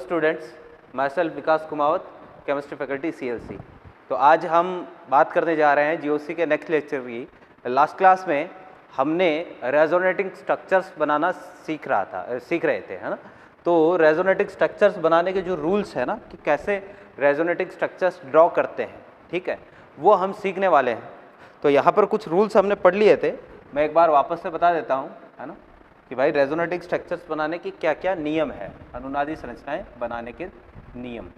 Students, my self Vikas Kumawat, chemistry faculty CLC। तो आज हम बात करने जा रहे हैं GOC के नेक्स्ट लेक्चर की। लास्ट क्लास में हमने रेजोनेटिंग स्ट्रक्चर्स बनाना सीख रहे थे, है ना। तो रेजोनेटिंग स्ट्रक्चर्स बनाने के जो रूल्स हैं ना, कि कैसे रेजोनेटिंग स्ट्रक्चर्स ड्रॉ करते हैं, ठीक है, वो हम सीखने वाले हैं। तो यहाँ पर कुछ रूल्स हमने पढ़ लिए थे, मैं एक बार वापस से बता देता हूँ, है ना, कि भाई रेजोनेटिंग स्ट्रक्चर्स बनाने की क्या क्या नियम है, अनुनादी संरचनाएं बनाने के नियम।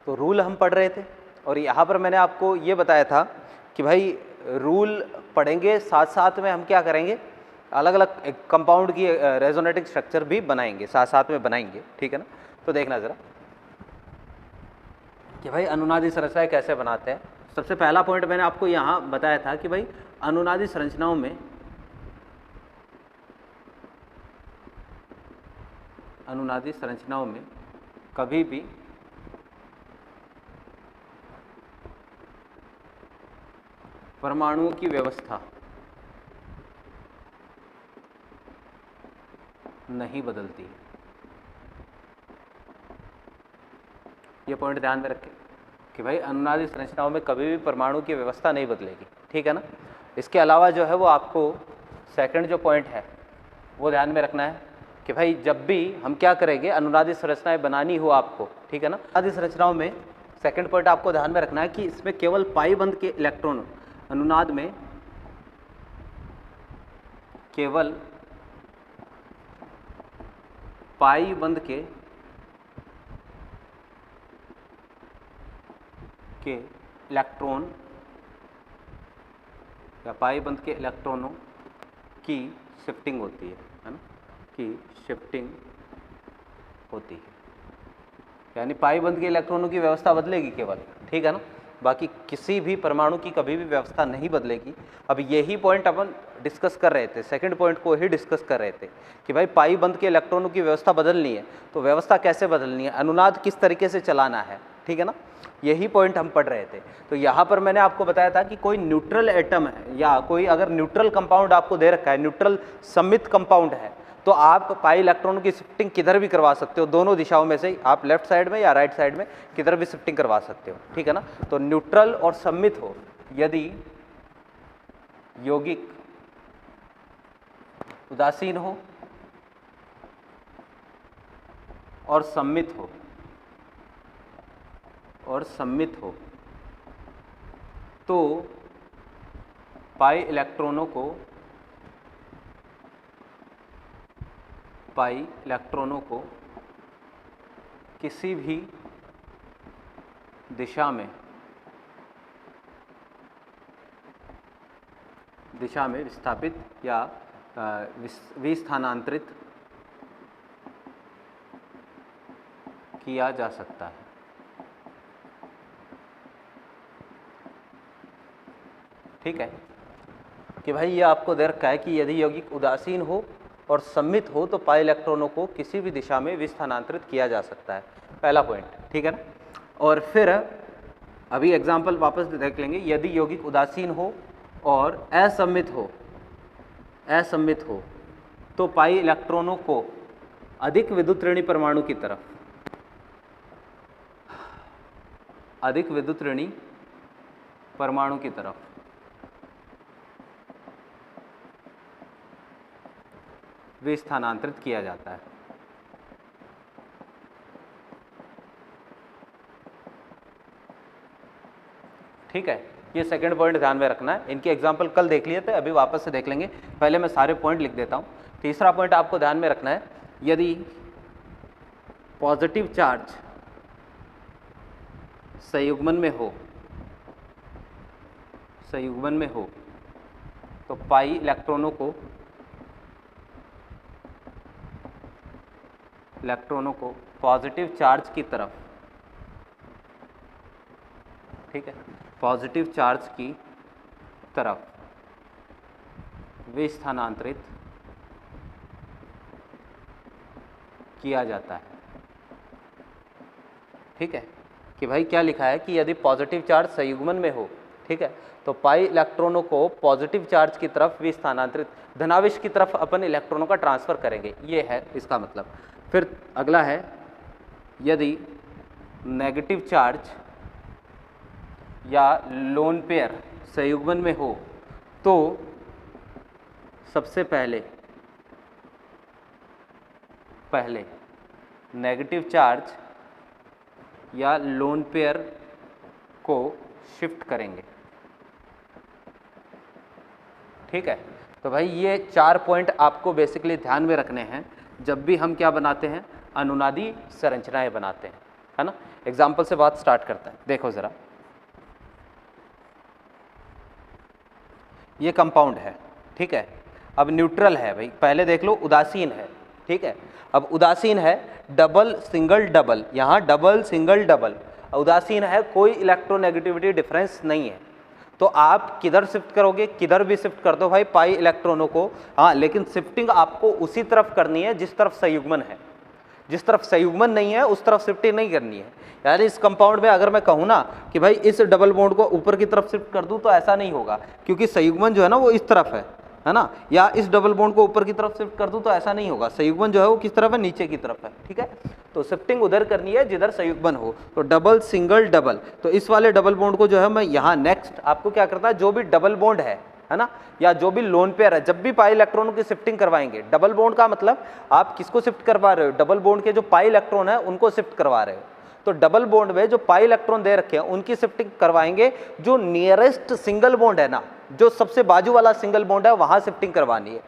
तो रूल हम पढ़ रहे थे और यहाँ पर मैंने आपको ये बताया था कि भाई रूल पढ़ेंगे, साथ साथ में हम क्या करेंगे, अलग अलग कंपाउंड की रेजोनेटिंग स्ट्रक्चर भी बनाएंगे, साथ साथ में बनाएंगे, ठीक है ना। तो देखना ज़रा कि भाई अनुनादी संरचनाएं कैसे बनाते हैं। सबसे पहला पॉइंट मैंने आपको यहाँ बताया था कि भाई अनुनादी संरचनाओं में कभी भी परमाणुओं की व्यवस्था नहीं बदलती है। ये पॉइंट ध्यान में रखें कि भाई अनुनादी संरचनाओं में कभी भी परमाणु की व्यवस्था नहीं बदलेगी, ठीक है ना। इसके अलावा जो है वो आपको सेकंड जो पॉइंट है वो ध्यान में रखना है कि भाई जब भी हम क्या करेंगे, अनुनादी संरचनाएं बनानी हो आपको, ठीक है ना। अनुनादी संरचनाओं में सेकंड पॉइंट आपको ध्यान में रखना है कि इसमें केवल पाई बंध के इलेक्ट्रॉन, अनुनाद में केवल पाई बंध के इलेक्ट्रॉन या पाई बंध के इलेक्ट्रॉनों की शिफ्टिंग होती है ना, की शिफ्टिंग होती है। यानी पाई बंध के इलेक्ट्रॉनों की व्यवस्था बदलेगी केवल, ठीक है ना, बाकी किसी भी परमाणु की कभी भी व्यवस्था नहीं बदलेगी। अब यही पॉइंट अपन डिस्कस कर रहे थे, सेकंड पॉइंट को ही डिस्कस कर रहे थे कि भाई पाई बंध के इलेक्ट्रॉनों की व्यवस्था बदलनी है, तो व्यवस्था कैसे बदलनी है, अनुनाद किस तरीके से चलाना है, ठीक है ना, यही पॉइंट हम पढ़ रहे थे। तो यहाँ पर मैंने आपको बताया था कि कोई न्यूट्रल एटम है या कोई अगर न्यूट्रल कंपाउंड आपको दे रखा है, न्यूट्रल सममित कंपाउंड है, तो आप पाई इलेक्ट्रॉनों की शिफ्टिंग किधर भी करवा सकते हो, दोनों दिशाओं में से, आप लेफ्ट साइड में या राइट साइड में किधर भी शिफ्टिंग करवा सकते हो, ठीक है ना। तो न्यूट्रल और सममित हो, यदि यौगिक उदासीन हो और सममित हो तो पाई इलेक्ट्रॉनों को किसी भी दिशा में विस्थापित या विस्थानांतरित किया जा सकता है। ठीक है कि भाई ये आपको दे रखा है कि यदि यौगिक उदासीन हो और सममित हो तो पाई इलेक्ट्रॉनों को किसी भी दिशा में विस्थानांतरित किया जा सकता है, पहला पॉइंट, ठीक है ना। और फिर अभी एग्जाम्पल वापस देख लेंगे, यदि यौगिक उदासीन हो और असममित हो तो पाई इलेक्ट्रॉनों को अधिक विद्युतऋणी परमाणु की तरफ विस्थानांतरित किया जाता है। ठीक है, ये सेकंड पॉइंट ध्यान में रखना है। इनके एग्जाम्पल कल देख लिए थे, अभी वापस से देख लेंगे। पहले मैं सारे पॉइंट लिख देता हूं। तीसरा पॉइंट आपको ध्यान में रखना है, यदि पॉजिटिव चार्ज संयुग्मन में हो तो पाई इलेक्ट्रॉनों को पॉजिटिव चार्ज की तरफ, ठीक है, पॉजिटिव चार्ज की तरफ विस्थानांतरित किया जाता है। ठीक है, कि भाई क्या लिखा है कि यदि पॉजिटिव चार्ज संयुग्मन में हो, ठीक है, तो पाई इलेक्ट्रॉनों को पॉजिटिव चार्ज की तरफ भी स्थानांतरित, धनावेश की तरफ अपन इलेक्ट्रॉनों का ट्रांसफर करेंगे, ये है इसका मतलब। फिर अगला है, यदि नेगेटिव चार्ज या लोन पेयर संयुग्मन में हो तो सबसे पहले नेगेटिव चार्ज या लोन पेयर को शिफ्ट करेंगे, ठीक है। तो भाई ये 4 पॉइंट आपको बेसिकली ध्यान में रखने हैं जब भी हम क्या बनाते हैं, अनुनादी संरचनाएं बनाते हैं, है ना। एग्जाम्पल से बात स्टार्ट करते हैं, देखो जरा, ये कंपाउंड है, ठीक है, अब न्यूट्रल है भाई, पहले देख लो उदासीन है, ठीक है। अब उदासीन है, डबल सिंगल डबल, यहाँ डबल सिंगल डबल, उदासीन है, कोई इलेक्ट्रोनेगेटिविटी डिफरेंस नहीं है, तो आप किधर शिफ्ट करोगे, किधर भी शिफ्ट कर दो भाई पाई इलेक्ट्रॉनों को, हाँ, लेकिन शिफ्टिंग आपको उसी तरफ करनी है जिस तरफ संयुग्मन है, जिस तरफ संयुग्मन नहीं है उस तरफ शिफ्टिंग नहीं करनी है। यानी इस कंपाउंड में अगर मैं कहूँ ना कि भाई इस डबल बॉन्ड को ऊपर की तरफ शिफ्ट कर दूं तो ऐसा नहीं होगा, क्योंकि संयुग्मन जो है ना वो इस तरफ है ना, या इस डबल बॉन्ड को ऊपर की तरफ शिफ्ट कर दूं तो ऐसा नहीं होगा, संयुग्मन जो है वो किस तरफ है, नीचे की तरफ है, ठीक है। तो शिफ्टिंग उधर करनी है जिधर संयुग्मन हो, तो डबल सिंगल डबल, तो इस वाले डबल बॉन्ड को जो है मैं यहाँ नेक्स्ट आपको क्या करता है, जो भी डबल बॉन्ड है ना, या जो भी लोन पेयर है, जब भी पाई इलेक्ट्रॉनों की शिफ्टिंग करवाएंगे, डबल बॉन्ड का मतलब आप किसको शिफ्ट करवा रहे हो, डबल बॉन्ड के जो पाई इलेक्ट्रॉन है उनको शिफ्ट करवा रहे हो, तो डबल बॉन्ड में जो पाई इलेक्ट्रॉन दे रखे हैं उनकी शिफ्टिंग करवाएंगे, जो नियरेस्ट सिंगल बॉन्ड है ना, जो सबसे बाजू वाला सिंगल बॉन्ड है वहां शिफ्टिंग करवानी है।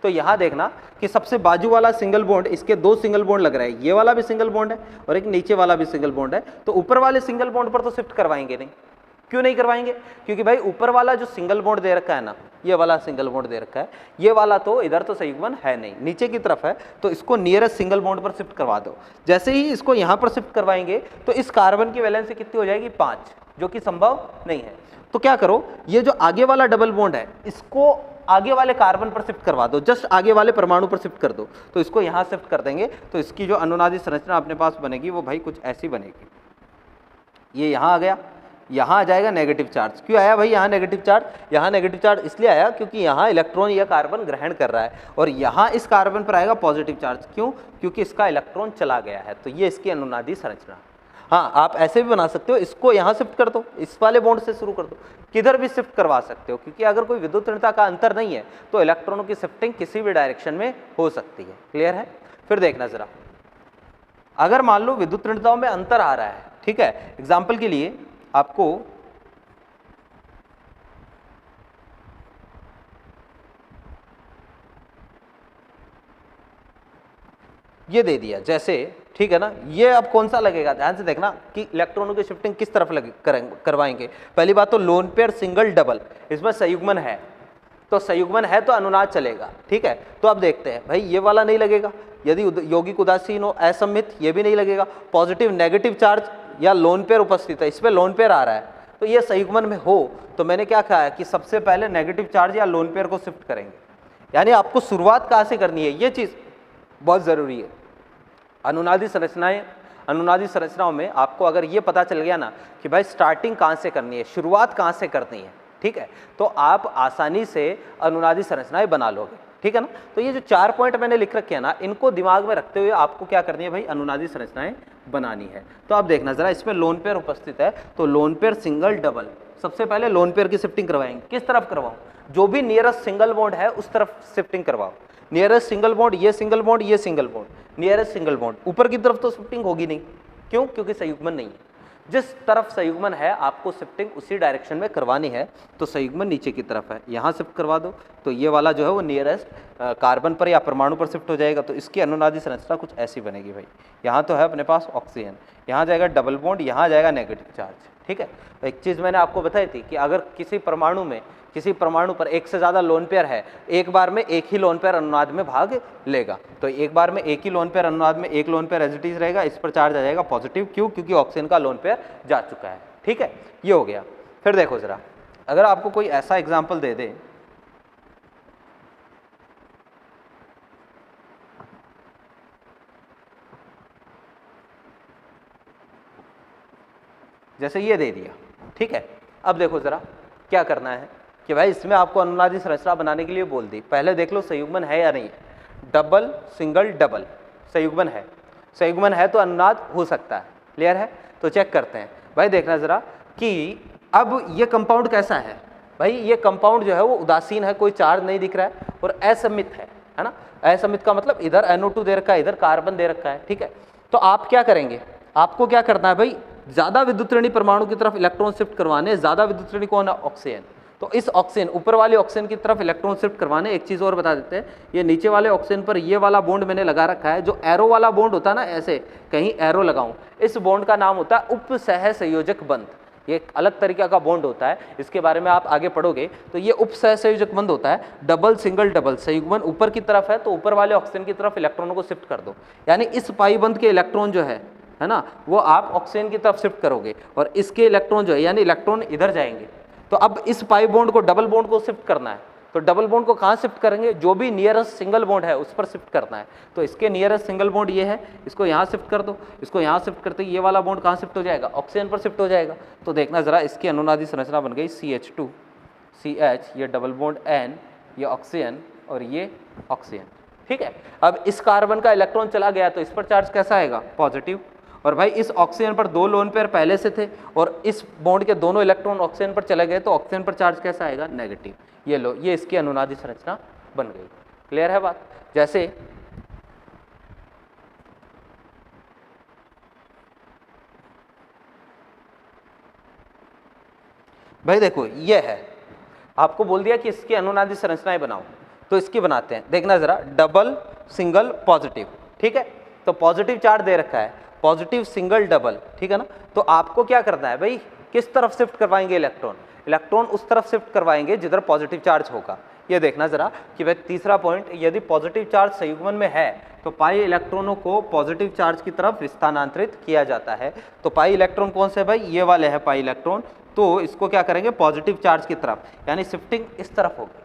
तो यहां देखना कि सबसे बाजू वाला सिंगल बॉन्ड, इसके 2 सिंगल बॉन्ड लग रहे हैं, ये वाला भी सिंगल बॉन्ड है और एक नीचे वाला भी सिंगल बॉन्ड है, तो ऊपर वाले सिंगल बॉन्ड पर तो शिफ्ट करवाएंगे नहीं। क्यों नहीं करवाएंगे, क्योंकि भाई ऊपर वाला जो सिंगल बॉन्ड दे रखा है ना, ये वाला सिंगल बॉन्ड दे रखा है, ये वाला तो इधर तो संयुग्मन है नहीं, नीचे की तरफ है, तो इसको नियरेस्ट सिंगल बॉन्ड पर शिफ्ट करवा दो। जैसे ही इसको यहां पर शिफ्ट करवाएंगे तो इस कार्बन की वैलेंसी कितनी हो जाएगी, 5, जो कि संभव नहीं है। तो क्या करो, ये जो आगे वाला डबल बॉन्ड है इसको आगे वाले कार्बन पर शिफ्ट करवा दो, जस्ट आगे वाले परमाणु पर शिफ्ट कर दो, तो इसको यहां शिफ्ट कर देंगे, तो इसकी जो अनुनादी संरचना अपने पास बनेगी वो भाई कुछ ऐसी बनेगी। ये यहां आ गया, यहाँ आ जाएगा नेगेटिव चार्ज। क्यों आया भाई यहाँ नेगेटिव चार्ज, यहाँ नेगेटिव चार्ज इसलिए आया क्योंकि यहाँ इलेक्ट्रॉन या कार्बन ग्रहण कर रहा है, और यहाँ इस कार्बन पर आएगा पॉजिटिव चार्ज। क्यों, क्योंकि इसका इलेक्ट्रॉन चला गया है, तो ये इसकी अनुनादी संरचना। हाँ, आप ऐसे भी बना सकते हो, इसको यहाँ शिफ्ट कर दो, इस वाले बॉन्ड से शुरू कर दो, किधर भी शिफ्ट करवा सकते हो, क्योंकि अगर कोई विद्युत ऋणता का अंतर नहीं है तो इलेक्ट्रॉनों की शिफ्टिंग किसी भी डायरेक्शन में हो सकती है। क्लियर है। फिर देखना जरा, अगर मान लो विद्युत ऋणताओं में अंतर आ रहा है, ठीक है, एग्जाम्पल के लिए आपको ये दे दिया जैसे, ठीक है ना, ये अब कौन सा लगेगा, ध्यान से देखना कि इलेक्ट्रॉनों की शिफ्टिंग किस तरफ करवाएंगे। पहली बात तो लोन पेयर सिंगल डबल, इसमें संयुग्मन है, तो संयुग्मन है तो अनुनाद चलेगा, ठीक है। तो अब देखते हैं भाई, ये वाला नहीं लगेगा, यदि यौगिक उदासीन हो, असममित, ये भी नहीं लगेगा, पॉजिटिव नेगेटिव चार्ज या लोन पेयर उपस्थित है, इसमें लोन पेयर आ रहा है, तो ये संयुग्मन में हो, तो मैंने क्या कहा है कि सबसे पहले नेगेटिव चार्ज या लोन पेयर को शिफ्ट करेंगे। यानी आपको शुरुआत कहाँ से करनी है, ये चीज़ बहुत ज़रूरी है। अनुनादी संरचनाओं में आपको अगर ये पता चल गया ना कि भाई स्टार्टिंग कहाँ से करनी है, शुरुआत कहाँ से करनी है, ठीक है, तो आप आसानी से अनुनादी संरचनाएं बना लोगे, ठीक है ना। तो ये जो 4 पॉइंट मैंने लिख रखे हैं ना, इनको दिमाग में रखते हुए आपको क्या करनी है भाई, अनुनादी संरचनाएं बनानी है। तो आप देखना जरा, इसमें लोन पेयर उपस्थित है, तो लोन पेयर सिंगल डबल, सबसे पहले लोन पेयर की शिफ्टिंग करवाएंगे। किस तरफ करवाऊं, जो भी नियरेस्ट सिंगल बॉन्ड है उस तरफ शिफ्टिंग करवाओ। नियरेस्ट सिंगल बॉन्ड, ये सिंगल बॉन्ड, ये single bond, nearest single bond, ऊपर की तरफ तो शिफ्टिंग होगी नहीं। क्यों, क्योंकि संयुग्मन नहीं है, जिस तरफ संयुग्मन है आपको शिफ्टिंग उसी डायरेक्शन में करवानी है, तो संयुग्मन नीचे की तरफ है, यहाँ शिफ्ट करवा दो, तो ये वाला जो है वो नियरेस्ट कार्बन पर या परमाणु पर शिफ्ट हो जाएगा, तो इसकी अनुनादी संरचना कुछ ऐसी बनेगी भाई। यहाँ तो है अपने पास ऑक्सीजन, यहाँ जाएगा डबल बॉन्ड, यहाँ जाएगा नेगेटिव चार्ज, ठीक है। तो एक चीज़ मैंने आपको बताई थी कि अगर किसी परमाणु पर एक से ज़्यादा लोन पेयर है, एक बार में एक ही लोन पेयर अनुनाद में भाग लेगा, तो एक बार में एक ही लोन पेयर अनुनाद में एक lone pair as it is रहेगा, इस पर चार्ज आ जाएगा पॉजिटिव। क्यों, क्योंकि ऑक्सीजन का लोन पेयर जा चुका है, ठीक है, ये हो गया। फिर देखो जरा, अगर आपको कोई ऐसा एग्जाम्पल दे दे, जैसे ये दे दिया, ठीक है। अब देखो जरा क्या करना है कि भाई इसमें आपको अनुनादी संरचना बनाने के लिए बोल दी। पहले देख लो संयुग्मन है या नहीं है। डबल सिंगल डबल संयुग्मन है, संयुग्मन है तो अनुनाद हो सकता है। क्लियर है? तो चेक करते हैं भाई, देखना जरा कि अब ये कंपाउंड कैसा है। भाई ये कंपाउंड जो है वो उदासीन है, कोई चार्ज नहीं दिख रहा है और असमित है ना। असमित का मतलब इधर NO2 दे रखा है, इधर कार्बन दे रखा है, ठीक है। तो आप क्या करेंगे, आपको क्या करना है भाई, ज्यादा विद्युतऋणी परमाणु की तरफ इलेक्ट्रॉन शिफ्ट करवाने। ज्यादा विद्युतऋणी कौन है? ऑक्सीजन। तो इस ऑक्सीजन, ऊपर वाले ऑक्सीजन की तरफ इलेक्ट्रॉन शिफ्ट करवाने। एक चीज और बता देते हैं, ये नीचे वाले ऑक्सीजन पर ये वाला बॉन्ड मैंने लगा रखा है, जो एरो वाला बॉन्ड होता है ना, ऐसे कहीं एरो लगाऊं, इस बॉन्ड का नाम होता है उप सह संयोजक बंध। ये एक अलग तरीका का बॉन्ड होता है, इसके बारे में आप आगे पढ़ोगे। तो ये उप सह संयोजक बंध होता है। डबल सिंगल डबल संयुग्मन ऊपर की तरफ है तो ऊपर वाले ऑक्सीजन की तरफ इलेक्ट्रॉनों को शिफ्ट कर दो, यानी इस पाई बंध के इलेक्ट्रॉन जो है ना, वो आप ऑक्सीजन की तरफ शिफ्ट करोगे और इसके इलेक्ट्रॉन जो है, यानी इलेक्ट्रॉन इधर जाएंगे। तो अब इस पाई बॉन्ड को, डबल बॉन्ड को शिफ्ट करना है। तो डबल बॉन्ड को कहाँ शिफ्ट करेंगे? जो भी नियरेस्ट सिंगल बॉन्ड है उस पर शिफ्ट करना है। तो इसके नियरेस्ट सिंगल बॉन्ड ये है, इसको यहाँ शिफ्ट कर दो। इसको यहाँ शिफ्ट करते ये वाला बॉन्ड कहाँ शिफ्ट हो जाएगा? ऑक्सीजन पर शिफ्ट हो जाएगा। तो देखना जरा, इसकी अनुनादी संरचना बन गई CH2 CH, ये डबल बॉन्ड N, ये ऑक्सीजन और ये ऑक्सीजन, ठीक है। अब इस कार्बन का इलेक्ट्रॉन चला गया तो इस पर चार्ज कैसा आएगा? पॉजिटिव। और भाई इस ऑक्सीजन पर 2 लोन पेयर पहले से थे और इस बॉन्ड के दोनों इलेक्ट्रॉन ऑक्सीजन पर चले गए तो ऑक्सीजन पर चार्ज कैसा आएगा? नेगेटिव। ये लो, ये इसकी अनुनादी संरचना बन गई। क्लियर है बात? जैसे भाई देखो ये है, आपको बोल दिया कि इसकी अनुनादी संरचनाएं बनाओ, तो इसकी बनाते हैं। देखना जरा, डबल सिंगल पॉजिटिव, ठीक है। तो पॉजिटिव चार्ज दे रखा है, पॉजिटिव सिंगल डबल, ठीक है ना। तो आपको क्या करना है भाई, किस तरफ शिफ्ट करवाएंगे इलेक्ट्रॉन? इलेक्ट्रॉन उस तरफ शिफ्ट करवाएंगे जिधर पॉजिटिव चार्ज होगा। ये देखना जरा कि भाई तीसरा पॉइंट, यदि पॉजिटिव चार्ज संयुग्मन में है तो पाई इलेक्ट्रॉनों को पॉजिटिव चार्ज की तरफ स्थानांतरित किया जाता है। तो पाई इलेक्ट्रॉन कौन से भाई? ये वाले हैं पाई इलेक्ट्रॉन। तो इसको क्या करेंगे? पॉजिटिव चार्ज की तरफ, यानी शिफ्टिंग इस तरफ होगी।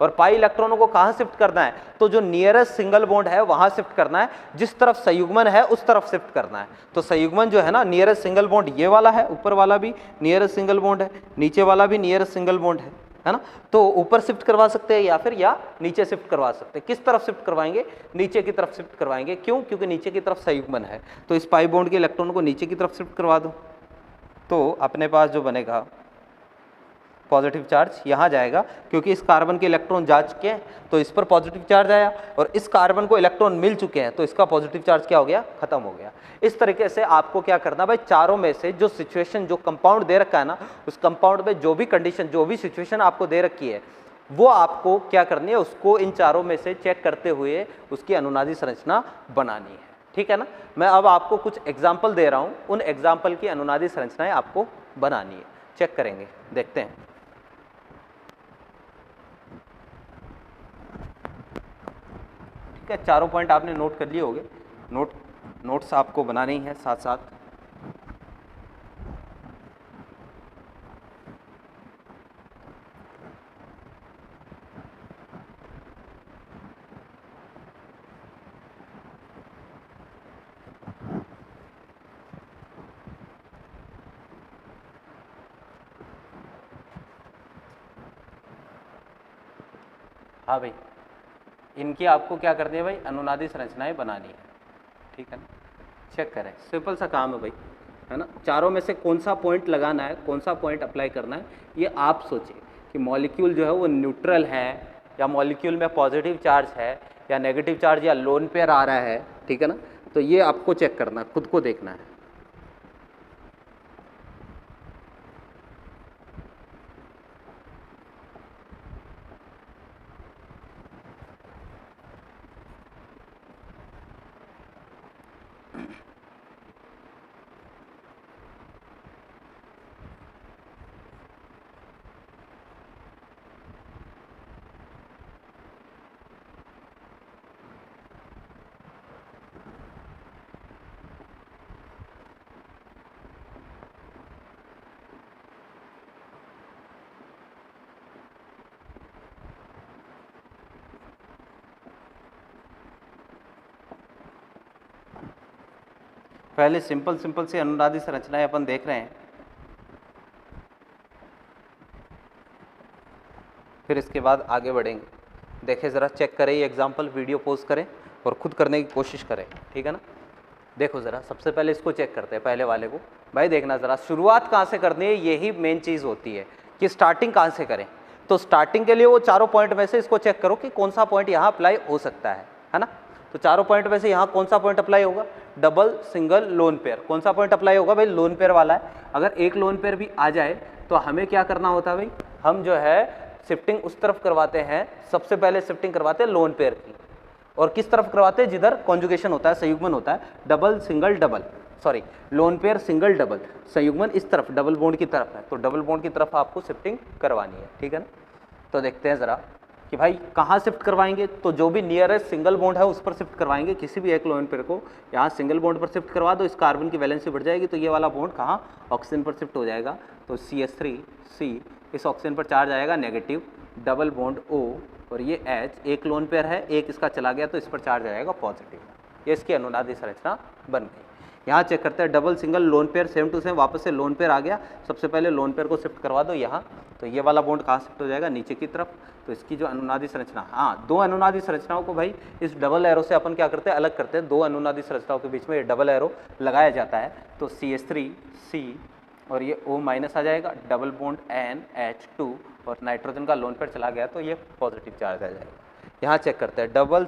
और पाई इलेक्ट्रॉनों को कहां शिफ्ट करना है? तो जो नियरेस्ट सिंगल बॉन्ड है वहां शिफ्ट करना है, जिस तरफ संयुग्मन है उस तरफ शिफ्ट करना है। तो संयुग्मन जो है ना, नियरेस्ट सिंगल बॉन्ड ये वाला है, ऊपर वाला भी नियरेस्ट सिंगल बॉन्ड है, नीचे वाला भी नियरेस्ट सिंगल बॉन्ड है ना। तो ऊपर शिफ्ट करवा सकते हैं या फिर या नीचे शिफ्ट करवा सकते हैं। किस तरफ शिफ्ट करवाएंगे? नीचे की तरफ शिफ्ट करवाएंगे। क्यों? क्योंकि नीचे की तरफ संयुग्मन है। तो इस पाई बॉन्ड के इलेक्ट्रॉन को नीचे की तरफ शिफ्ट करवा दो, तो अपने पास जो बनेगा पॉजिटिव चार्ज यहाँ जाएगा, क्योंकि इस कार्बन के इलेक्ट्रॉन जा चुके हैं तो इस पर पॉजिटिव चार्ज आया, और इस कार्बन को इलेक्ट्रॉन मिल चुके हैं तो इसका पॉजिटिव चार्ज क्या हो गया? खत्म हो गया। इस तरीके से आपको क्या करना भाई, चारों में से जो सिचुएशन, जो कंपाउंड दे रखा है ना, उस कंपाउंड में जो भी कंडीशन, जो भी सिचुएशन आपको दे रखी है, वो आपको क्या करनी है? उसको इन चारों में से चेक करते हुए उसकी अनुनादी संरचना बनानी है, ठीक है ना। मैं अब आपको कुछ एग्जाम्पल दे रहा हूँ, उन एग्जाम्पल की अनुनादी संरचनाएं आपको बनानी है। चेक करेंगे, देखते हैं। ठीक है, चारों पॉइंट आपने नोट कर लिए होंगे। नोट्स आपको बनाने ही है साथ साथ। हाँ भाई, इनकी आपको क्या करनी है भाई? अनुनादी संरचनाएं बनानी है, ठीक है ना। चेक करें, सिंपल सा काम है भाई, है ना। चारों में से कौन सा पॉइंट लगाना है, कौन सा पॉइंट अप्लाई करना है, ये आप सोचिए कि मॉलिक्यूल जो है वो न्यूट्रल है या मॉलिक्यूल में पॉजिटिव चार्ज है या नेगेटिव चार्ज या लोन पेयर आ रहा है, ठीक है ना। तो ये आपको चेक करना, खुद को देखना है। पहले सिंपल सी अनुनादी संरचनाएं अपन देख रहे हैं, फिर इसके बाद आगे बढ़ेंगे। देखें ज़रा, चेक करें ये एग्जाम्पल, वीडियो पॉज करें और खुद करने की कोशिश करें, ठीक है ना। देखो ज़रा, सबसे पहले इसको चेक करते हैं, पहले वाले को। भाई देखना ज़रा, शुरुआत कहाँ से करनी है, यही मेन चीज़ होती है कि स्टार्टिंग कहाँ से करें। तो स्टार्टिंग के लिए वो चारों पॉइंट में से इसको चेक करो कि कौन सा पॉइंट यहाँ अप्लाई हो सकता है ना। तो चारों पॉइंट में से यहाँ कौन सा पॉइंट अप्लाई होगा, डबल सिंगल लोन पेयर। कौन सा पॉइंट अप्लाई होगा भाई, लोन पेयर वाला है। अगर एक लोन पेयर भी आ जाए तो हमें क्या करना होता है भाई, हम जो है शिफ्टिंग उस तरफ करवाते हैं, सबसे पहले शिफ्टिंग करवाते हैं लोन पेयर की। और किस तरफ करवाते हैं, जिधर कॉन्जुगेशन होता है, संयुग्मन होता है, double single double, sorry lone pair single double, संयुग्मन इस तरफ डबल बॉन्ड की तरफ है, तो डबल बॉन्ड की तरफ आपको शिफ्टिंग करवानी है, ठीक है ना। तो देखते हैं ज़रा कि भाई कहाँ शिफ्ट करवाएंगे। तो जो भी नियरेस्ट सिंगल बॉन्ड है उस पर शिफ्ट करवाएंगे, किसी भी एक लोन पेयर को यहाँ सिंगल बॉन्ड पर शिफ्ट करवा दो, इस कार्बन की वैलेंसी बढ़ जाएगी, तो ये वाला बॉन्ड कहाँ, ऑक्सीजन पर शिफ्ट हो जाएगा। तो CH3C, इस ऑक्सीजन पर चार्ज आएगा नेगेटिव, डबल बॉन्ड O और ये H, एक लोन पेयर है, एक इसका चला गया तो इस पर चार्ज आएगा पॉजिटिव। ये इसकी अनुनादी संरचना बन गई। यहाँ चेक करते हैं, double single lone pair same to same, वापस से लोन पेयर आ गया, सबसे पहले लोन पेयर को शिफ्ट करवा दो यहाँ, तो ये वाला बॉन्ड कहाँ शिफ्ट हो जाएगा, नीचे की तरफ। तो इसकी जो अनुनादी संरचना, हाँ दो अनुनादी संरचनाओं को भाई इस डबल एरो से अपन क्या करते हैं, अलग करते हैं। दो अनुनादी संरचनाओं के बीच में ये डबल एरो लगाया जाता है, तो CH3C और ये O माइनस आ जाएगा, डबल बॉन्ड NH2 और नाइट्रोजन का लोन पेयर चला गया तो ये पॉजिटिव चार्ज आ जाएगा। यहाँ चेक करते हैं, डबल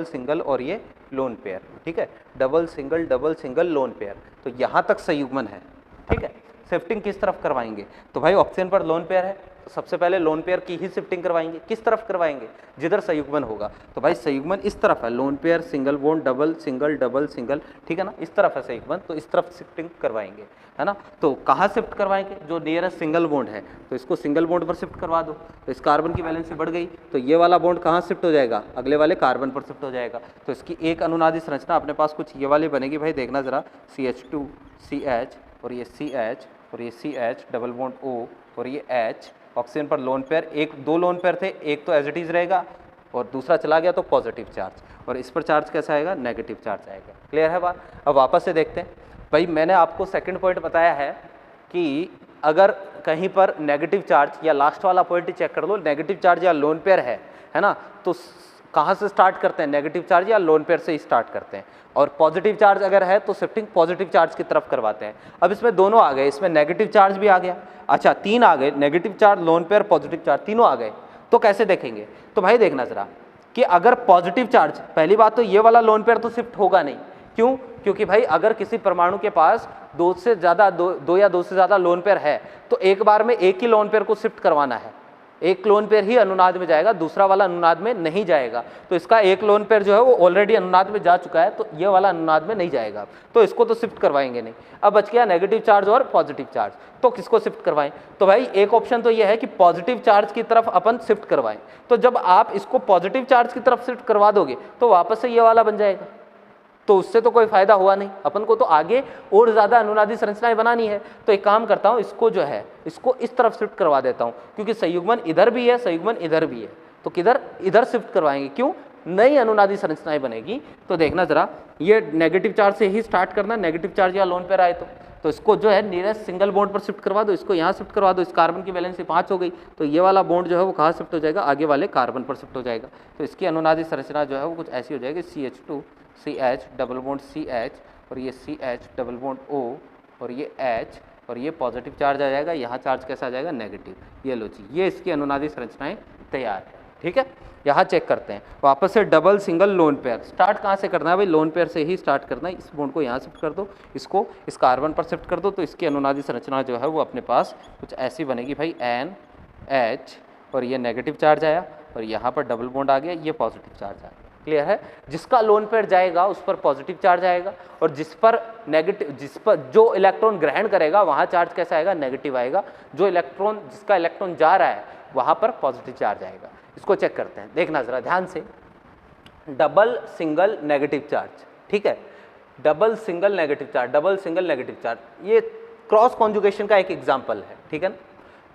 सिंगल और ये लोन पेयर, ठीक है, डबल सिंगल लोन पेयर, तो यहाँ तक संयुग्मन है, ठीक है। शिफ्टिंग किस तरफ करवाएंगे, तो भाई ऑक्सीजन पर लोन पेयर है, तो सबसे पहले लोन पेयर की ही शिफ्टिंग करवाएंगे। किस तरफ करवाएंगे, जिधर संयुग्मन होगा, तो भाई संयुग्मन इस तरफ है, loan pair single bond double single, ठीक है ना, इस तरफ है संयुग्मन, तो इस तरफ शिफ्टिंग करवाएंगे, है ना। तो कहाँ शिफ्ट करवाएंगे, जो नियरेस्ट सिंगल बॉन्ड है, तो इसको सिंगल बॉन्ड पर शिफ्ट करवा दो, तो इस कार्बन की वैलेंसी बढ़ गई, तो ये वाला बॉन्ड कहाँ शिफ्ट हो जाएगा, अगले वाले कार्बन पर शिफ्ट हो जाएगा। तो इसकी एक अनुनादी संरचना अपने पास कुछ ये वाली बनेगी भाई, देखना जरा, CH2 CH और ये CH और ये CH, डबल बॉन्ड O और ये H, ऑक्सीजन पर लोन पेयर, एक दो लोन पेयर थे, एक तो एज इट इज रहेगा और दूसरा चला गया तो पॉजिटिव चार्ज, और इस पर चार्ज कैसा आएगा, नेगेटिव चार्ज आएगा। क्लियर है बात। अब वापस से देखते हैं भाई, मैंने आपको सेकंड पॉइंट बताया है कि अगर कहीं पर नेगेटिव चार्ज, या लास्ट वाला पॉइंट ही चेक कर लो, नेगेटिव चार्ज या लोन पेयर है ना, तो कहाँ से स्टार्ट करते हैं, नेगेटिव चार्ज या लोन पेयर से ही स्टार्ट करते हैं, और पॉजिटिव चार्ज अगर है तो शिफ्टिंग पॉजिटिव चार्ज की तरफ करवाते हैं। अब इसमें दोनों आ गए, इसमें नेगेटिव चार्ज भी आ गया, अच्छा तीन आ गए, negative charge, lone pair, positive charge, तीनों आ गए। तो कैसे देखेंगे, तो भाई देखना जरा कि अगर पॉजिटिव चार्ज, पहली बात तो ये वाला लोन पेयर तो शिफ्ट होगा नहीं, क्यों, क्योंकि भाई अगर किसी परमाणु के पास दो या दो से ज़्यादा लोन पेयर है तो एक बार में एक ही लोन पेयर को शिफ्ट करवाना है, एक लोन पेयर ही अनुनाद में जाएगा, दूसरा वाला अनुनाद में नहीं जाएगा। तो इसका एक लोन पेयर जो है वो ऑलरेडी अनुनाद में जा चुका है, तो ये वाला अनुनाद में नहीं जाएगा, तो इसको तो शिफ्ट करवाएंगे नहीं। अब बच गया नेगेटिव चार्ज और पॉजिटिव चार्ज, तो किसको शिफ्ट करवाएं, तो भाई एक ऑप्शन तो ये है कि पॉजिटिव चार्ज की तरफ अपन शिफ्ट करवाएं। तो जब आप इसको पॉजिटिव चार्ज की तरफ शिफ्ट करवा दोगे तो वापस से ये वाला बन जाएगा, तो उससे तो कोई फायदा हुआ नहीं, अपन को तो आगे और ज़्यादा अनुनादी संरचनाएं बनानी है। तो एक काम करता हूँ, इसको जो है इसको इस तरफ शिफ्ट करवा देता हूँ, क्योंकि संयुग्मन इधर भी है, संयुग्मन इधर भी है, तो किधर, इधर शिफ्ट करवाएंगे, क्यों, नई अनुनादी संरचनाएं बनेगी। तो देखना जरा, ये नेगेटिव चार्ज से ही स्टार्ट करना, नेगेटिव चार्ज या लोन पेयर आए तो इसको जो है नियरेस्ट सिंगल बॉन्ड पर शिफ्ट करवा दो, इसको यहाँ शिफ्ट करवा दो, इस कार्बन की वैलेंसी 5 हो गई, तो ये वाला बॉन्ड जो है वो कहाँ शिफ्ट हो जाएगा, आगे वाले कार्बन पर शिफ्ट हो जाएगा। तो इसकी अनुनादी संरचना जो है वो कुछ ऐसी हो जाएगी, CH2 CH, double bond CH और ये CH, डबल बॉन्ड O और ये H और ये पॉजिटिव चार्ज आ जाएगा, यहाँ चार्ज कैसा आ जाएगा, नेगेटिव। ये लो जी, ये इसकी अनुनादी संरचनाएं तैयार है, ठीक है। यहाँ चेक करते हैं, वापस से double single lone pair, start कहाँ से करना है भाई, लोन पेयर से ही स्टार्ट करना है। इस बॉन्ड को यहाँ शिफ्ट कर दो, इसको इस कार्बन पर शिफ्ट कर दो, तो इसकी अनुनादी संरचना जो है वो अपने पास कुछ ऐसी बनेगी भाई, NH और ये नेगेटिव चार्ज आया और यहाँ पर डबल बॉन्ड आ गया, ये पॉजिटिव चार्ज आ गया। क्लियर है। जिसका लोन पेयर जाएगा उस पर पॉजिटिव चार्ज आएगा, और जिस पर नेगेटिव, जिस पर जो इलेक्ट्रॉन ग्रहण करेगा वहाँ चार्ज कैसा आएगा, नेगेटिव आएगा। जो इलेक्ट्रॉन, जिसका इलेक्ट्रॉन जा रहा है वहाँ पर पॉजिटिव चार्ज आएगा। इसको चेक करते हैं, देखना जरा ध्यान से, डबल सिंगल नेगेटिव चार्ज, ठीक है, double single negative charge, double single negative charge, ये क्रॉस कॉन्जुगेशन का एक एग्जाम्पल है, ठीक है ना।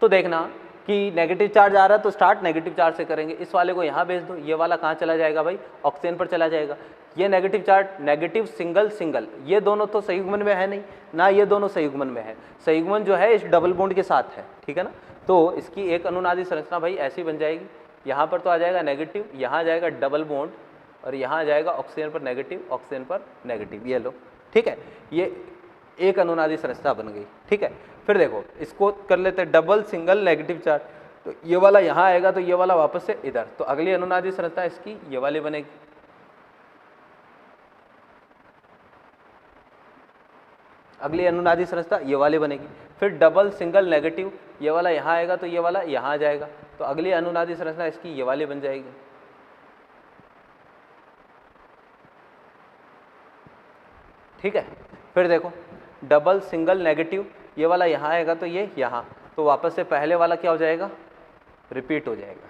तो देखना कि नेगेटिव चार्ज आ रहा है तो स्टार्ट नेगेटिव चार्ज से करेंगे, इस वाले को यहाँ भेज दो, ये वाला कहाँ चला जाएगा भाई, ऑक्सीजन पर चला जाएगा। ये negative charge, negative single single, ये दोनों तो संयुग्मन में है नहीं ना, ये दोनों संयुग्मन में है, संयुग्मन जो है इस डबल बॉन्ड के साथ है, ठीक है ना। तो इसकी एक अनुनादी संरचना भाई ऐसी बन जाएगी, यहाँ पर तो आ जाएगा नेगेटिव, यहाँ आ जाएगा डबल बॉन्ड और यहाँ आ जाएगा ऑक्सीजन पर नेगेटिव, ऑक्सीजन पर नेगेटिव, ये लो, ठीक है, ये एक अनुनादी संरचना बन गई, ठीक है। फिर देखो इसको कर लेते हैं डबल सिंगल नेगेटिव चार्ज, तो ये वाला यहाँ आएगा तो ये वाला वापस से इधर, तो अगली अनुनादी संरचना इसकी ये वाली बनेगी, अगली अनुनादी संरचना ये वाली बनेगी। फिर डबल सिंगल नेगेटिव, ये वाला यहाँ आएगा तो ये वाला यहाँ आ जाएगा, तो अगली अनुनादी संरचना इसकी ये वाली बन जाएगी, ठीक है। फिर देखो डबल सिंगल नेगेटिव, ये वाला यहाँ आएगा तो ये यहाँ, तो वापस से पहले वाला क्या हो जाएगा, रिपीट हो जाएगा,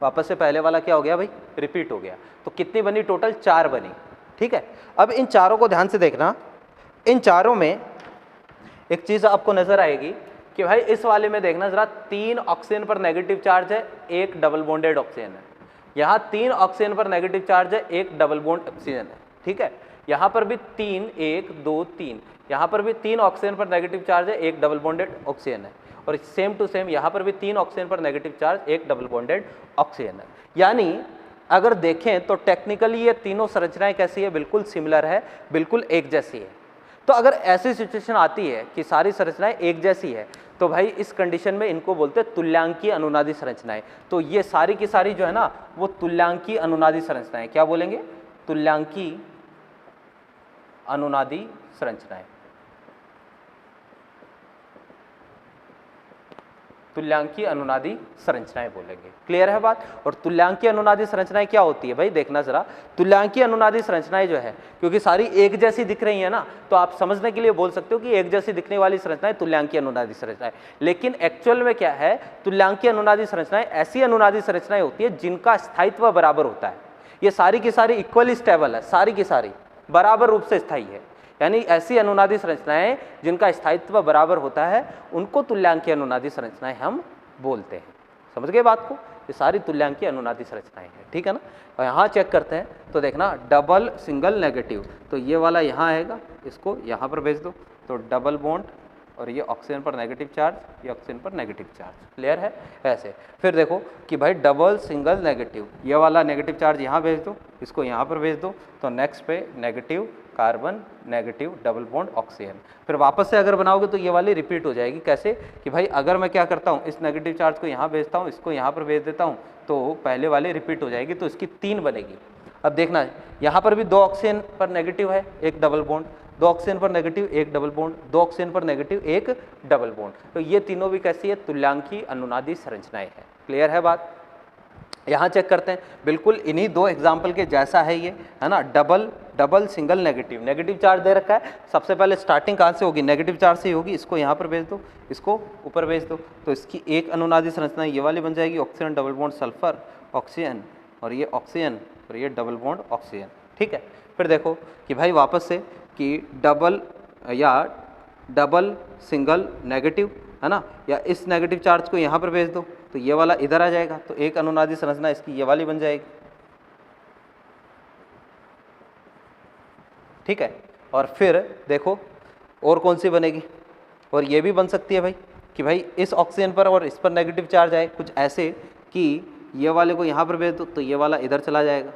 वापस से पहले वाला क्या हो गया भाई, रिपीट हो गया। तो कितनी बनी टोटल, 4 बनी, ठीक है। अब इन चारों को ध्यान से देखना, इन चारों में एक चीज आपको नजर आएगी कि भाई इस वाले में देखना जरा, 3 ऑक्सीजन पर नेगेटिव चार्ज है, एक डबल बॉन्डेड ऑक्सीजन है, यहाँ 3 ऑक्सीजन पर नेगेटिव चार्ज है, एक डबल बॉन्ड ऑक्सीजन है, ठीक है। यहाँ पर भी 3, 1 2 3, यहाँ पर भी 3 ऑक्सीजन पर नेगेटिव चार्ज है, एक डबल बॉन्डेड ऑक्सीजन है, और सेम टू सेम यहाँ पर भी 3 ऑक्सीजन पर नेगेटिव चार्ज, एक डबल बॉन्डेड ऑक्सीजन है। यानी अगर देखें तो टेक्निकली ये तीनों संरचनाएं कैसी है, बिल्कुल सिमिलर है, बिल्कुल एक जैसी है। तो अगर ऐसी सिचुएशन आती है कि सारी संरचनाएं एक जैसी है, तो भाई इस कंडीशन में इनको बोलते हैं तुल्यांकीय अनुनादी संरचनाएं। तो ये सारी की सारी जो है ना वो तुल्यांकीय अनुनादी संरचनाएं, क्या बोलेंगे, तुल्यांकीय अनुनादी संरचनाएं, तुल्यांकीय अनुनादी संरचनाएं बोलेंगे। क्लियर है बात। और तुल्यांकीय अनुनादी संरचनाएं क्या होती है भाई, देखना जरा, तुल्यांकीय अनुनादी संरचनाएं जो है, क्योंकि सारी एक जैसी दिख रही है ना, तो आप समझने के लिए बोल सकते हो कि एक जैसी दिखने वाली संरचनाएं तुल्यांकीय अनुनादी संरचनाएं। लेकिन एक्चुअल में क्या है, तुल्यांकीय अनुनादी संरचनाएं ऐसी अनुनादी संरचनाएं होती है जिनका स्थायित्व बराबर होता है। ये सारी की सारी इक्वली स्टेबल है, सारी की सारी बराबर रूप से स्थायी है, यानी ऐसी अनुनादी संरचनाएं जिनका स्थायित्व बराबर होता है उनको तुल्यांकीय अनुनादी संरचनाएं हम बोलते हैं। समझ गए बात को, ये सारी तुल्यांकीय अनुनादी संरचनाएं हैं, ठीक है ना। और यहाँ चेक करते हैं तो देखना डबल सिंगल नेगेटिव, तो ये वाला यहाँ आएगा, इसको यहाँ पर भेज दो, तो डबल बॉन्ड और ये ऑक्सीजन पर नेगेटिव चार्ज, ये ऑक्सीजन पर नेगेटिव चार्ज, क्लियर है ऐसे। फिर देखो कि भाई डबल सिंगल नेगेटिव, ये वाला नेगेटिव चार्ज यहाँ भेज दो, इसको यहाँ पर भेज दो, तो नेक्स्ट पे negative carbon, negative double bond oxygen. फिर वापस से अगर बनाओगे तो ये वाली रिपीट हो जाएगी। कैसे कि भाई अगर मैं क्या करता हूँ, इस नेगेटिव चार्ज को यहाँ भेजता हूँ, इसको यहाँ पर भेज देता हूँ, तो पहले वाली रिपीट हो जाएगी, तो इसकी 3 बनेगी। अब देखना यहाँ पर भी 2 ऑक्सीजन पर नेगेटिव है, एक डबल बॉन्ड, 2 ऑक्सीजन पर नेगेटिव, एक डबल बॉन्ड, 2 ऑक्सीजन पर नेगेटिव, एक डबल बॉन्ड, तो ये तीनों भी कैसी है, तुल्यांकीय अनुनादी संरचनाएं हैं। क्लियर है बात। यहाँ चेक करते हैं, बिल्कुल इन्हीं 2 एग्जाम्पल के जैसा है ये, है ना। Double single negative, negative charge दे रखा है, सबसे पहले स्टार्टिंग कहाँ से होगी, नेगेटिव चार्ज से ही होगी, इसको यहाँ पर भेज दो, इसको ऊपर भेज दो, तो इसकी एक अनुनादी संरचना ये वाली बन जाएगी, oxygen double bond sulphur oxygen, और ये ऑक्सीजन और ये डबल बॉन्ड ऑक्सीजन, ठीक है। फिर देखो कि भाई वापस से कि डबल या डबल सिंगल नेगेटिव, है ना, या इस नेगेटिव चार्ज को यहाँ पर भेज दो, तो ये वाला इधर आ जाएगा, तो एक अनुनादी संरचना इसकी ये वाली बन जाएगी, ठीक है। और फिर देखो और कौन सी बनेगी, और ये भी बन सकती है भाई कि भाई इस ऑक्सीजन पर और इस पर नेगेटिव चार्ज आए, कुछ ऐसे कि ये वाले को यहाँ पर भेज दो, तो ये वाला इधर चला जाएगा,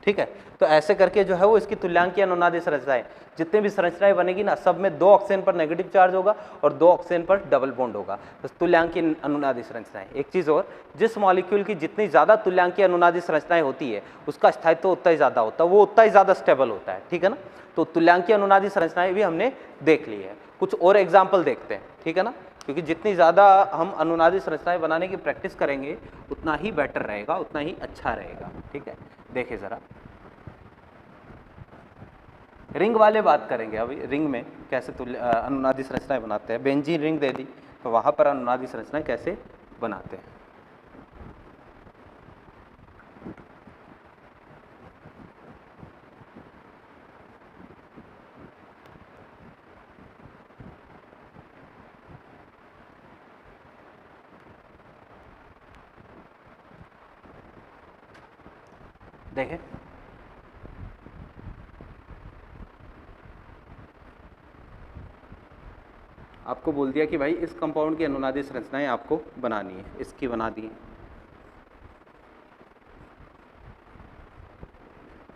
ठीक है। तो ऐसे करके जो है वो इसकी तुल्यांकीय अनुनादी संरचनाएं, जितने भी संरचनाएं बनेगी ना, सब में 2 ऑक्सीजन पर नेगेटिव चार्ज होगा और 2 ऑक्सीजन पर डबल बॉन्ड होगा, तो तुल्यांकीय अनुनादी संरचनाएं। एक चीज और, जिस मॉलिक्यूल की जितनी ज्यादा तुल्यांकीय अनुनादी संरचनाएं होती है उसका स्थायित्व उतना ही ज्यादा होता है, वो उतना ही ज्यादा स्टेबल होता है, ठीक है ना। तो तुल्यांकीय अनुनादी संरचनाएं भी हमने देख ली है, कुछ और एग्जाम्पल देखते हैं, ठीक है ना, क्योंकि जितनी ज़्यादा हम अनुनादी संरचनाएं बनाने की प्रैक्टिस करेंगे उतना ही बेटर रहेगा, उतना ही अच्छा रहेगा, ठीक है। देखिए ज़रा रिंग वाले बात करेंगे। अभी रिंग में कैसे अनुनादी संरचनाएं बनाते हैं, बेंजीन रिंग दे दी तो वहाँ पर अनुनादी संरचनाएं कैसे बनाते हैं। देखें आपको बोल दिया कि भाई इस कंपाउंड की अनुनादी संरचनाएं आपको बनानी है, इसकी बना दी,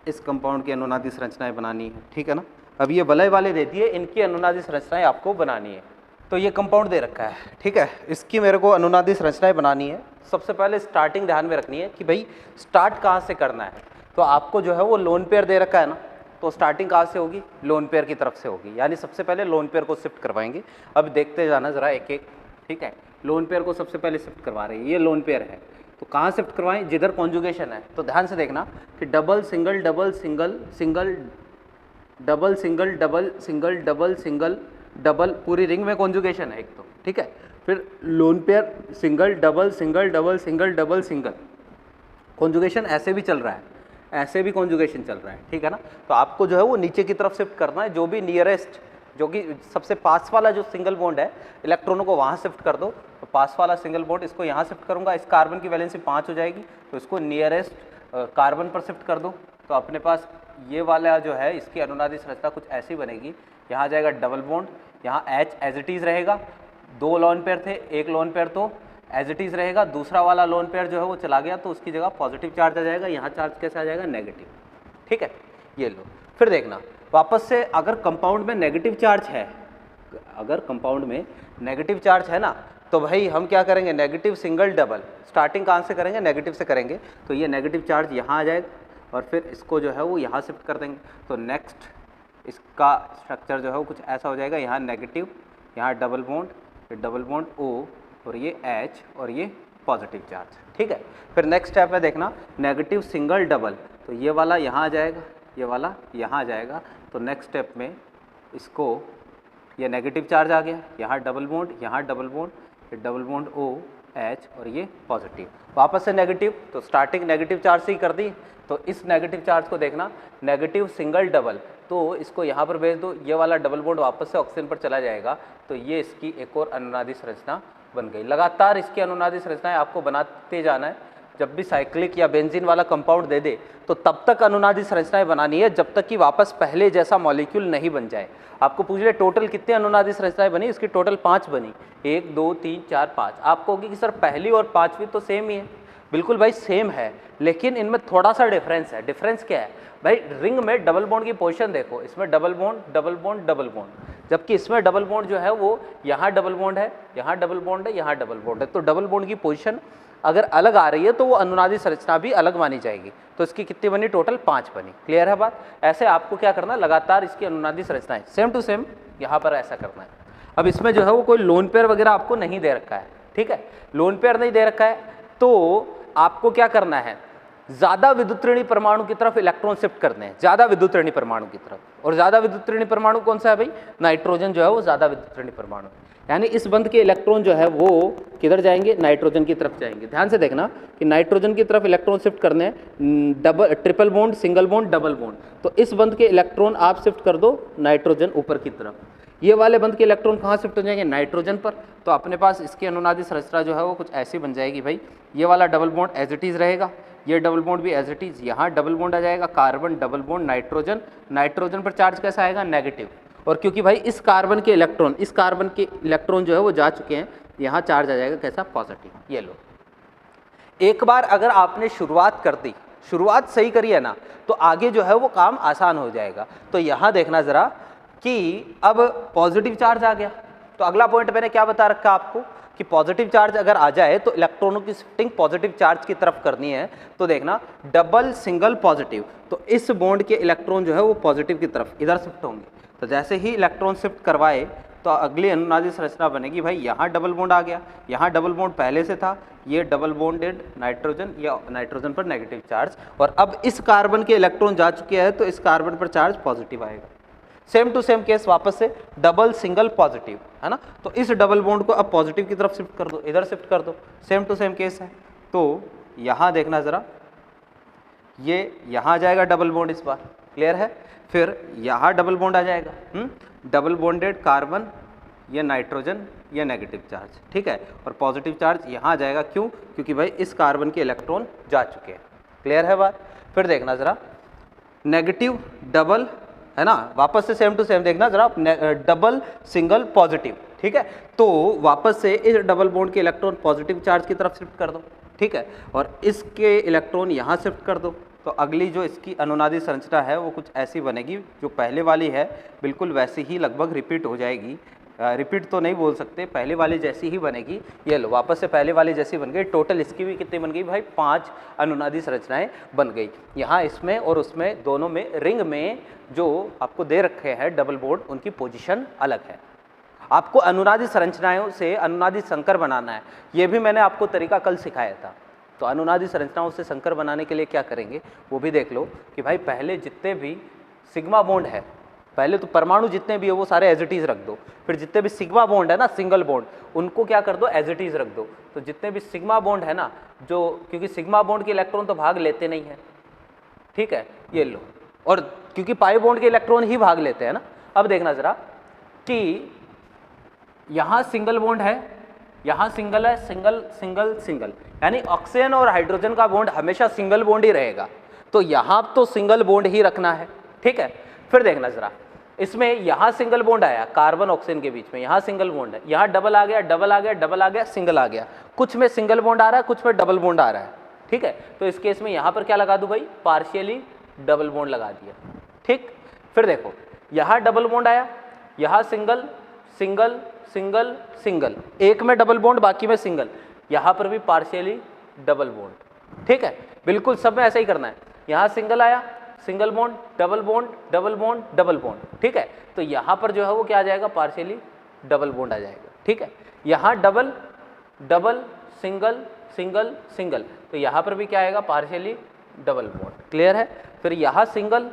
इस कंपाउंड की अनुनादी संरचनाएं बनानी है, ठीक है ना। अब ये वलय वाले दे दिए, इनकी अनुनादी संरचनाएं आपको बनानी है। तो ये कंपाउंड दे रखा है, ठीक है, इसकी मेरे को अनुनादी संरचनाएं बनानी है। सबसे पहले स्टार्टिंग ध्यान में रखनी है कि भाई स्टार्ट कहाँ से करना है। तो आपको जो है वो लोन पेयर दे रखा है ना, तो स्टार्टिंग कहाँ से होगी, लोन पेयर की तरफ से होगी, यानी सबसे पहले लोन पेयर को शिफ्ट करवाएंगे। अब देखते जाना जरा एक एक, ठीक है। लोन पेयर को सबसे पहले शिफ्ट करवा रहे हैं, ये लोन पेयर है, तो कहाँ शिफ्ट करवाएं, जिधर कॉन्जुगेशन है। तो ध्यान से देखना कि double single double single single double single double single double single double, पूरी रिंग में कॉन्जुगेशन है एक तो, ठीक है। फिर loan pair single double single double single double single, conjugation ऐसे भी चल रहा है, ऐसे भी कॉन्जुगेशन चल रहा है, ठीक है ना। तो आपको जो है वो नीचे की तरफ शिफ्ट करना है, जो भी नियरेस्ट, जो कि सबसे पास वाला जो सिंगल बॉन्ड है, इलेक्ट्रॉनों को वहाँ शिफ्ट कर दो। तो पास वाला सिंगल बॉन्ड इसको यहाँ शिफ्ट करूँगा, इस कार्बन की वैलेंसी 5 हो जाएगी, तो इसको नियरेस्ट कार्बन पर शिफ्ट कर दो। तो अपने पास ये वाला जो है इसकी अनुनादी संरचना कुछ ऐसी बनेगी। यहाँ जाएगा डबल बॉन्ड, यहाँ H एज इट इज़ रहेगा, 2 लोन पेयर थे, एक लोन पेयर तो एज इट इज़ रहेगा, दूसरा वाला लोन पेयर जो है वो चला गया, तो उसकी जगह पॉजिटिव चार्ज आ जाएगा। यहाँ चार्ज कैसे आ जाएगा, नेगेटिव, ठीक है। ये लो, फिर देखना वापस से, अगर कंपाउंड में नेगेटिव चार्ज है, अगर कंपाउंड में नेगेटिव चार्ज है ना, तो भाई हम क्या करेंगे, नेगेटिव सिंगल डबल, स्टार्टिंग कहाँ से करेंगे, नेगेटिव से करेंगे। तो ये नेगेटिव चार्ज यहाँ आ जाएगा और फिर इसको जो है वो यहाँ शिफ्ट कर देंगे। तो नेक्स्ट इसका स्ट्रक्चर जो है वो कुछ ऐसा हो जाएगा, यहाँ नेगेटिव, यहाँ डबल बॉन्ड, फिर डबल बॉन्ड O और ये H और ये पॉजिटिव चार्ज, ठीक है। फिर नेक्स्ट स्टेप है देखना, नेगेटिव सिंगल डबल, तो ये वाला यहाँ आ जाएगा, ये वाला यहाँ आ जाएगा। तो नेक्स्ट स्टेप में इसको, ये नेगेटिव चार्ज आ गया, यहाँ डबल बॉन्ड, यहाँ डबल बॉन्ड, फिर डबल बॉन्ड O H और ये पॉजिटिव, वापस से नेगेटिव। तो स्टार्टिंग नेगेटिव चार्ज से ही कर दी, तो इस नेगेटिव चार्ज को देखना, नेगेटिव सिंगल डबल, तो इसको यहाँ पर भेज दो, ये वाला डबल बॉन्ड वापस से ऑक्सीजन पर चला जाएगा। तो ये इसकी एक और अनुनादी संरचना बन गई। लगातार इसकी अनुनादी संरचनाएं आपको बनाते जाना है। जब भी साइक्लिक या बेंजीन वाला कंपाउंड दे दे तो तब तक अनुनादी संरचनाएं बनानी है, जब तक कि वापस पहले जैसा मॉलिक्यूल नहीं बन जाए। आपको पूछ ले टोटल कितने अनुनादी संरचनाएं बनी, इसकी टोटल 5 बनी, 1 2 3 4 5। आपको होगी कि सर पहली और पांचवी तो सेम ही है, बिल्कुल भाई सेम है, लेकिन इनमें थोड़ा सा डिफरेंस है। डिफरेंस क्या है भाई, रिंग में डबल बॉन्ड की पोजीशन देखो, इसमें double bond double bond double bond, जबकि इसमें डबल बॉन्ड जो है वो यहाँ डबल बॉन्ड है, यहाँ डबल बॉन्ड है, यहाँ डबल बॉन्ड है। तो डबल बॉन्ड की पोजीशन अगर अलग आ रही है तो वो अनुनादी संरचना भी अलग मानी जाएगी। तो इसकी कितनी बनी, टोटल 5 बनी। क्लियर है बात। ऐसे आपको क्या करना है, लगातार इसकी अनुनादी संरचनाएं सेम टू सेम यहाँ पर ऐसा करना है। अब इसमें जो है वो कोई लोन पेयर वगैरह आपको नहीं दे रखा है, ठीक है, लोन पेयर नहीं दे रखा है, तो आपको क्या करना है, ज्यादा विद्युतऋणी परमाणु की तरफ इलेक्ट्रॉन शिफ्ट करने हैं, ज्यादा विद्युतऋणी परमाणु की तरफ। और ज्यादा विद्युतऋणी परमाणु कौन सा है भाई, नाइट्रोजन जो है वो ज्यादा विद्युतऋणी परमाणु है। यानी इस बंध के इलेक्ट्रॉन जो है वो किधर जाएंगे, नाइट्रोजन की तरफ जाएंगे। ध्यान से देखना कि नाइट्रोजन की तरफ इलेक्ट्रॉन शिफ्ट करने हैं, double triple bond, single bond, double bond. तो इस बंध के इलेक्ट्रॉन आप शिफ्ट कर दो नाइट्रोजन ऊपर की तरफ, ये वाले बंध के इलेक्ट्रॉन कहाँ शिफ्ट हो जाएंगे, नाइट्रोजन पर। तो अपने पास इसकी अनुनादी संरचना जो है वो कुछ ऐसी बन जाएगी भाई, ये वाला double bond as it is रहेगा, ये डबल बॉन्ड भी एज इट इज, यहाँ डबल बॉन्ड आ जाएगा, carbon double bond nitrogen, nitrogen पर चार्ज कैसा आएगा, नेगेटिव। और क्योंकि भाई इस कार्बन के इलेक्ट्रॉन जो है वो जा चुके हैं, यहाँ चार्ज आ जाएगा कैसा, पॉजिटिव। ये लो, एक बार अगर आपने शुरुआत कर दी, शुरुआत सही करी है ना, तो आगे जो है वो काम आसान हो जाएगा। तो यहाँ देखना जरा कि अब पॉजिटिव चार्ज आ गया, तो अगला पॉइंट मैंने क्या बता रखा आपको कि पॉजिटिव चार्ज अगर आ जाए तो इलेक्ट्रॉनों की शिफ्टिंग पॉजिटिव चार्ज की तरफ करनी है। तो देखना डबल सिंगल पॉजिटिव, तो इस बॉन्ड के इलेक्ट्रॉन जो है वो पॉजिटिव की तरफ इधर शिफ्ट होंगे। तो जैसे ही इलेक्ट्रॉन शिफ्ट करवाए तो अगली अनुनादी संरचना बनेगी भाई, यहाँ डबल बॉन्ड आ गया, यहाँ डबल बॉन्ड पहले से था, ये डबल बॉन्डेड नाइट्रोजन, या नाइट्रोजन पर नेगेटिव चार्ज, और अब इस कार्बन के इलेक्ट्रॉन जा चुके हैं तो इस कार्बन पर चार्ज पॉजिटिव आएगा। सेम टू सेम केस वापस से डबल सिंगल पॉजिटिव है ना, तो इस डबल बॉन्ड को अब पॉजिटिव की तरफ शिफ्ट कर दो, इधर शिफ्ट कर दो, सेम टू सेम केस है। तो यहाँ देखना जरा, ये यहाँ आ जाएगा डबल बॉन्ड इस बार, क्लियर है। फिर यहाँ डबल बॉन्ड आ जाएगा, डबल बॉन्डेड कार्बन, ये नाइट्रोजन, ये नेगेटिव चार्ज, ठीक है, और पॉजिटिव चार्ज यहाँ आ जाएगा। क्यों, क्योंकि भाई इस कार्बन के इलेक्ट्रॉन जा चुके हैं। क्लियर है बात। फिर देखना जरा, नेगेटिव डबल है ना, वापस से सेम टू सेम देखना जरा, डबल सिंगल पॉजिटिव, ठीक है। तो वापस से इस डबल बॉन्ड के इलेक्ट्रॉन पॉजिटिव चार्ज की तरफ शिफ्ट कर दो, ठीक है, और इसके इलेक्ट्रॉन यहाँ शिफ्ट कर दो, तो अगली जो इसकी अनुनादी संरचना है वो कुछ ऐसी बनेगी, जो पहले वाली है बिल्कुल वैसी ही लगभग रिपीट हो जाएगी। रिपीट तो नहीं बोल सकते, पहले वाली जैसी ही बनेगी। ये लो, वापस से पहले वाली जैसी बन गई। टोटल इसकी भी कितनी बन गई भाई, 5 अनुनादी संरचनाएं बन गई। यहाँ इसमें और उसमें दोनों में रिंग में जो आपको दे रखे हैं डबल बॉन्ड, उनकी पोजीशन अलग है। आपको अनुनादी संरचनाओं से अनुनादी संकर बनाना है, ये भी मैंने आपको तरीका कल सिखाया था। तो अनुनादी संरचनाओं से संकर बनाने के लिए क्या करेंगे वो भी देख लो कि भाई पहले जितने भी सिग्मा बॉन्ड है, पहले तो परमाणु जितने भी है वो सारे एज इट इज रख दो, फिर जितने भी सिग्मा बॉन्ड है ना सिंगल बॉन्ड, उनको क्या कर दो, एज इट इज रख दो। तो जितने भी सिग्मा बॉन्ड है ना, जो क्योंकि सिग्मा बॉन्ड के इलेक्ट्रॉन तो भाग लेते नहीं है, ठीक है, ये लो, और क्योंकि पाई बॉन्ड के इलेक्ट्रॉन ही भाग लेते हैं ना। अब देखना जरा कि यहाँ सिंगल बॉन्ड है, यहाँ सिंगल है, सिंगल सिंगल सिंगल, यानी ऑक्सीजन और हाइड्रोजन का बॉन्ड हमेशा सिंगल बॉन्ड ही रहेगा। तो यहाँ तो सिंगल बॉन्ड ही रखना है, ठीक है। फिर देखना जरा, इसमें यहाँ सिंगल बॉन्ड आया कार्बन ऑक्सीजन के बीच में, यहाँ सिंगल बॉन्ड है, यहाँ डबल आ गया, डबल आ गया, डबल आ गया, सिंगल आ गया। कुछ में सिंगल बॉन्ड आ रहा है, कुछ में डबल बॉन्ड आ रहा है, ठीक है। तो इस केस में यहाँ पर क्या लगा दूं भाई, पार्शियली डबल बॉन्ड लगा दिया, ठीक। फिर देखो यहाँ डबल बॉन्ड आया, यहाँ सिंगल सिंगल सिंगल सिंगल, एक में डबल बॉन्ड बाकी में सिंगल, यहाँ पर भी पार्शियली डबल बॉन्ड, ठीक है। बिल्कुल सब में ऐसा ही करना है। यहाँ सिंगल आया, single bond, double bond, double bond, double bond, ठीक है। तो यहाँ पर जो है वो क्या आ जाएगा, पार्शियली डबल बॉन्ड आ जाएगा, ठीक है। यहाँ double double single single single, तो यहाँ पर भी क्या आएगा, पार्शियली डबल बॉन्ड, क्लियर है। फिर यहाँ single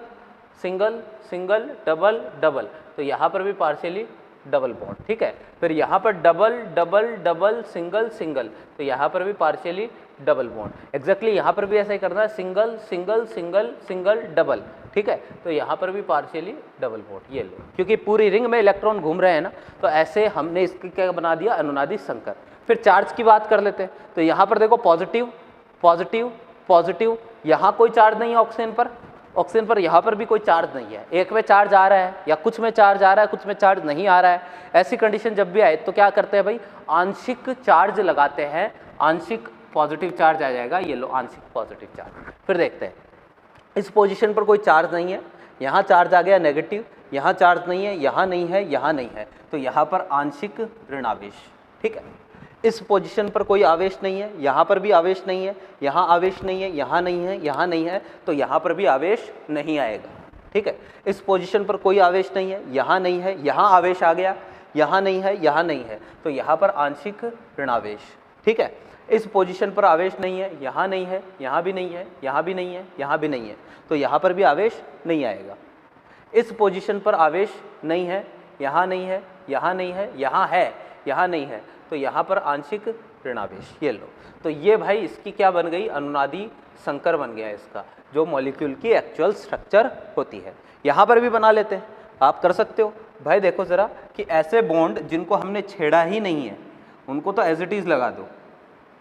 single single double double, तो यहाँ पर भी पार्शियली डबल बॉन्ड, ठीक है। फिर यहाँ पर double double double single single, तो यहाँ पर भी पार्शियली डबल बॉन्ड। एग्जैक्टली यहाँ पर भी ऐसा ही करना है, single single single single double, ठीक है। तो यहाँ पर भी पार्शियली डबल बॉन्ड, ये लो, क्योंकि पूरी रिंग में इलेक्ट्रॉन घूम रहे हैं ना, तो ऐसे हमने इसकी क्या बना दिया, अनुनादी संकर। फिर चार्ज की बात कर लेते हैं। तो यहाँ पर देखो पॉजिटिव पॉजिटिव पॉजिटिव, यहाँ कोई चार्ज नहीं है ऑक्सीजन पर, ऑक्सीजन पर यहाँ पर भी कोई चार्ज नहीं है, एक में चार्ज आ रहा है या कुछ में चार्ज आ रहा है, कुछ में चार्ज नहीं आ रहा है। ऐसी कंडीशन जब भी आए तो क्या करते हैं भाई, आंशिक चार्ज लगाते हैं, आंशिक पॉजिटिव चार्ज आ जाएगा, ये लो आंशिक पॉजिटिव चार्ज। फिर देखते हैं इस पोजीशन पर कोई चार्ज नहीं है, यहाँ चार्ज आ गया नेगेटिव, यहाँ चार्ज नहीं है, यहाँ नहीं है, यहाँ नहीं है, तो यहाँ पर आंशिक ऋणावेश, ठीक है। इस पोजीशन पर कोई आवेश नहीं है, यहाँ पर भी आवेश नहीं है, यहाँ आवेश नहीं है, यहाँ नहीं है, यहाँ नहीं है, तो यहाँ पर भी आवेश नहीं आएगा, ठीक है। इस पोजीशन पर कोई आवेश नहीं है, यहाँ नहीं है, यहाँ आवेश आ गया, यहाँ नहीं है, यहाँ नहीं है, तो यहाँ पर आंशिक ऋणावेश, ठीक है। इस पोजीशन पर आवेश नहीं है, यहाँ नहीं है, यहाँ भी नहीं है, यहाँ भी नहीं है, यहाँ भी नहीं है, तो यहाँ पर भी आवेश नहीं आएगा। इस पोजीशन पर आवेश नहीं है, यहाँ नहीं है, यहाँ नहीं है, यहाँ है, यहाँ नहीं है, तो यहाँ पर आंशिक ऋणावेश, ये लो। तो ये भाई इसकी क्या बन गई, अनुनादी संकर बन गया इसका, जो मॉलिक्यूल की एक्चुअल स्ट्रक्चर होती है। यहाँ पर भी बना लेते हैं, आप कर सकते हो भाई। देखो ज़रा कि ऐसे बॉन्ड जिनको हमने छेड़ा ही नहीं है उनको तो एज इट इज़ लगा दो,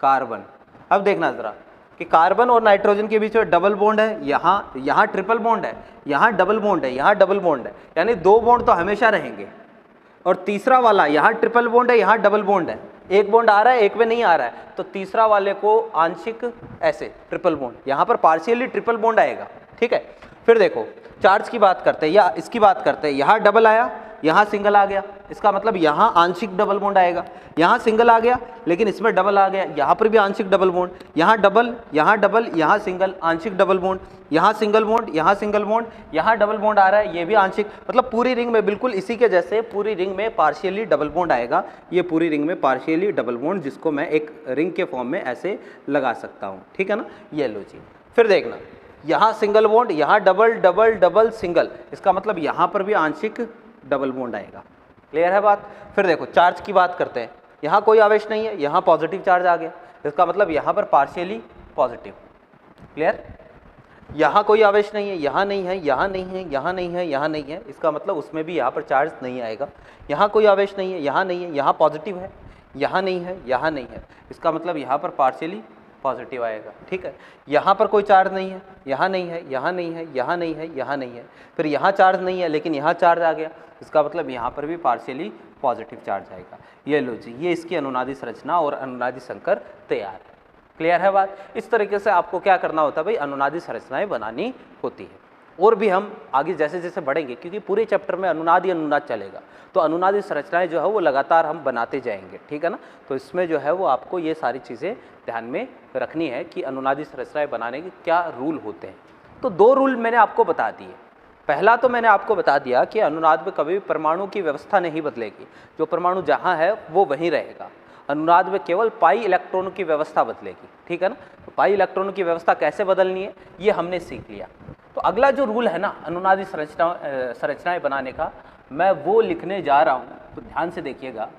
कार्बन। अब देखना ज़रा कि कार्बन और नाइट्रोजन के बीच में डबल बॉन्ड है, यहाँ ट्रिपल बॉन्ड है, यहाँ डबल बॉन्ड है, यहाँ डबल बॉन्ड है, यानी 2 बॉन्ड तो हमेशा रहेंगे। और तीसरा वाला यहाँ ट्रिपल बॉन्ड है, यहाँ डबल बॉन्ड है, एक बॉन्ड आ रहा है, एक में नहीं आ रहा है, तो तीसरा वाले को आंशिक ऐसे ट्रिपल बॉन्ड, यहाँ पर पार्शियली ट्रिपल बॉन्ड आएगा, ठीक है। फिर देखो चार्ज की बात करते हैं या इसकी बात करते हैं, यहाँ डबल आया, यहाँ सिंगल आ गया, इसका मतलब यहाँ आंशिक डबल बॉन्ड आएगा। यहाँ सिंगल आ गया लेकिन इसमें डबल आ गया, यहाँ पर भी आंशिक डबल बॉन्ड, यहाँ डबल, यहाँ डबल, यहाँ सिंगल, आंशिक डबल बॉन्ड, यहाँ सिंगल बॉन्ड, यहाँ सिंगल बॉन्ड, यहाँ डबल बॉन्ड आ रहा है, ये भी आंशिक, मतलब पूरी रिंग में बिल्कुल इसी के जैसे पूरी रिंग में पार्शियली डबल बॉन्ड आएगा। ये पूरी रिंग में पार्शियली डबल बॉन्ड, जिसको मैं एक रिंग के फॉर्म में ऐसे लगा सकता हूँ, ठीक है ना, ये लो जी। फिर देखना यहाँ सिंगल बॉन्ड, यहाँ डबल डबल डबल सिंगल, इसका मतलब यहाँ पर भी आंशिक डबल बॉन्ड आएगा, क्लियर है बात। फिर देखो चार्ज की बात करते हैं, यहाँ कोई आवेश नहीं है, यहाँ पॉजिटिव चार्ज आ गया, इसका मतलब यहाँ पर पार्शियली पॉजिटिव, क्लियर। यहाँ कोई आवेश नहीं है, यहाँ नहीं है, यहाँ नहीं है, यहाँ नहीं है, यहाँ नहीं है, इसका मतलब उसमें भी यहाँ पर चार्ज नहीं आएगा। यहाँ कोई आवेश नहीं है, यहाँ नहीं है, यहाँ पॉजिटिव है, यहाँ नहीं है, यहाँ नहीं है, इसका मतलब यहाँ पर पार्शियली पॉजिटिव आएगा। ठीक है, यहाँ पर कोई चार्ज नहीं है, यहाँ नहीं है, यहाँ नहीं है, यहाँ नहीं है, यहाँ नहीं है, फिर यहाँ चार्ज नहीं है लेकिन यहाँ चार्ज आ गया, इसका मतलब यहाँ पर भी पार्शियली पॉजिटिव चार्ज आएगा। ये लो जी, ये इसकी अनुनादी संरचना और अनुनादी संकर तैयार है। क्लियर है बात? इस तरीके से आपको क्या करना होता है भाई, अनुनादी संरचनाएं बनानी होती है। और भी हम आगे जैसे जैसे बढ़ेंगे, क्योंकि पूरे चैप्टर में अनुनाद ही अनुनाद चलेगा, तो अनुनादी संरचनाएं जो है वो लगातार हम बनाते जाएंगे। ठीक है ना, तो इसमें जो है वो आपको ये सारी चीज़ें ध्यान में रखनी है कि अनुनादी संरचनाएं बनाने के क्या रूल होते हैं। तो 2 रूल मैंने आपको बता दिए। पहला तो मैंने आपको बता दिया कि अनुनाद में कभी भी परमाणु की व्यवस्था नहीं बदलेगी, जो परमाणु जहाँ है वो वहीं रहेगा। अनुनाद में केवल पाई इलेक्ट्रॉनों की व्यवस्था बदलेगी। ठीक है ना, तो पाई इलेक्ट्रॉनों की व्यवस्था कैसे बदलनी है ये हमने सीख लिया। तो अगला जो रूल है ना अनुनादी संरचनाएं बनाने का, मैं वो लिखने जा रहा हूँ, तो ध्यान से देखिएगा।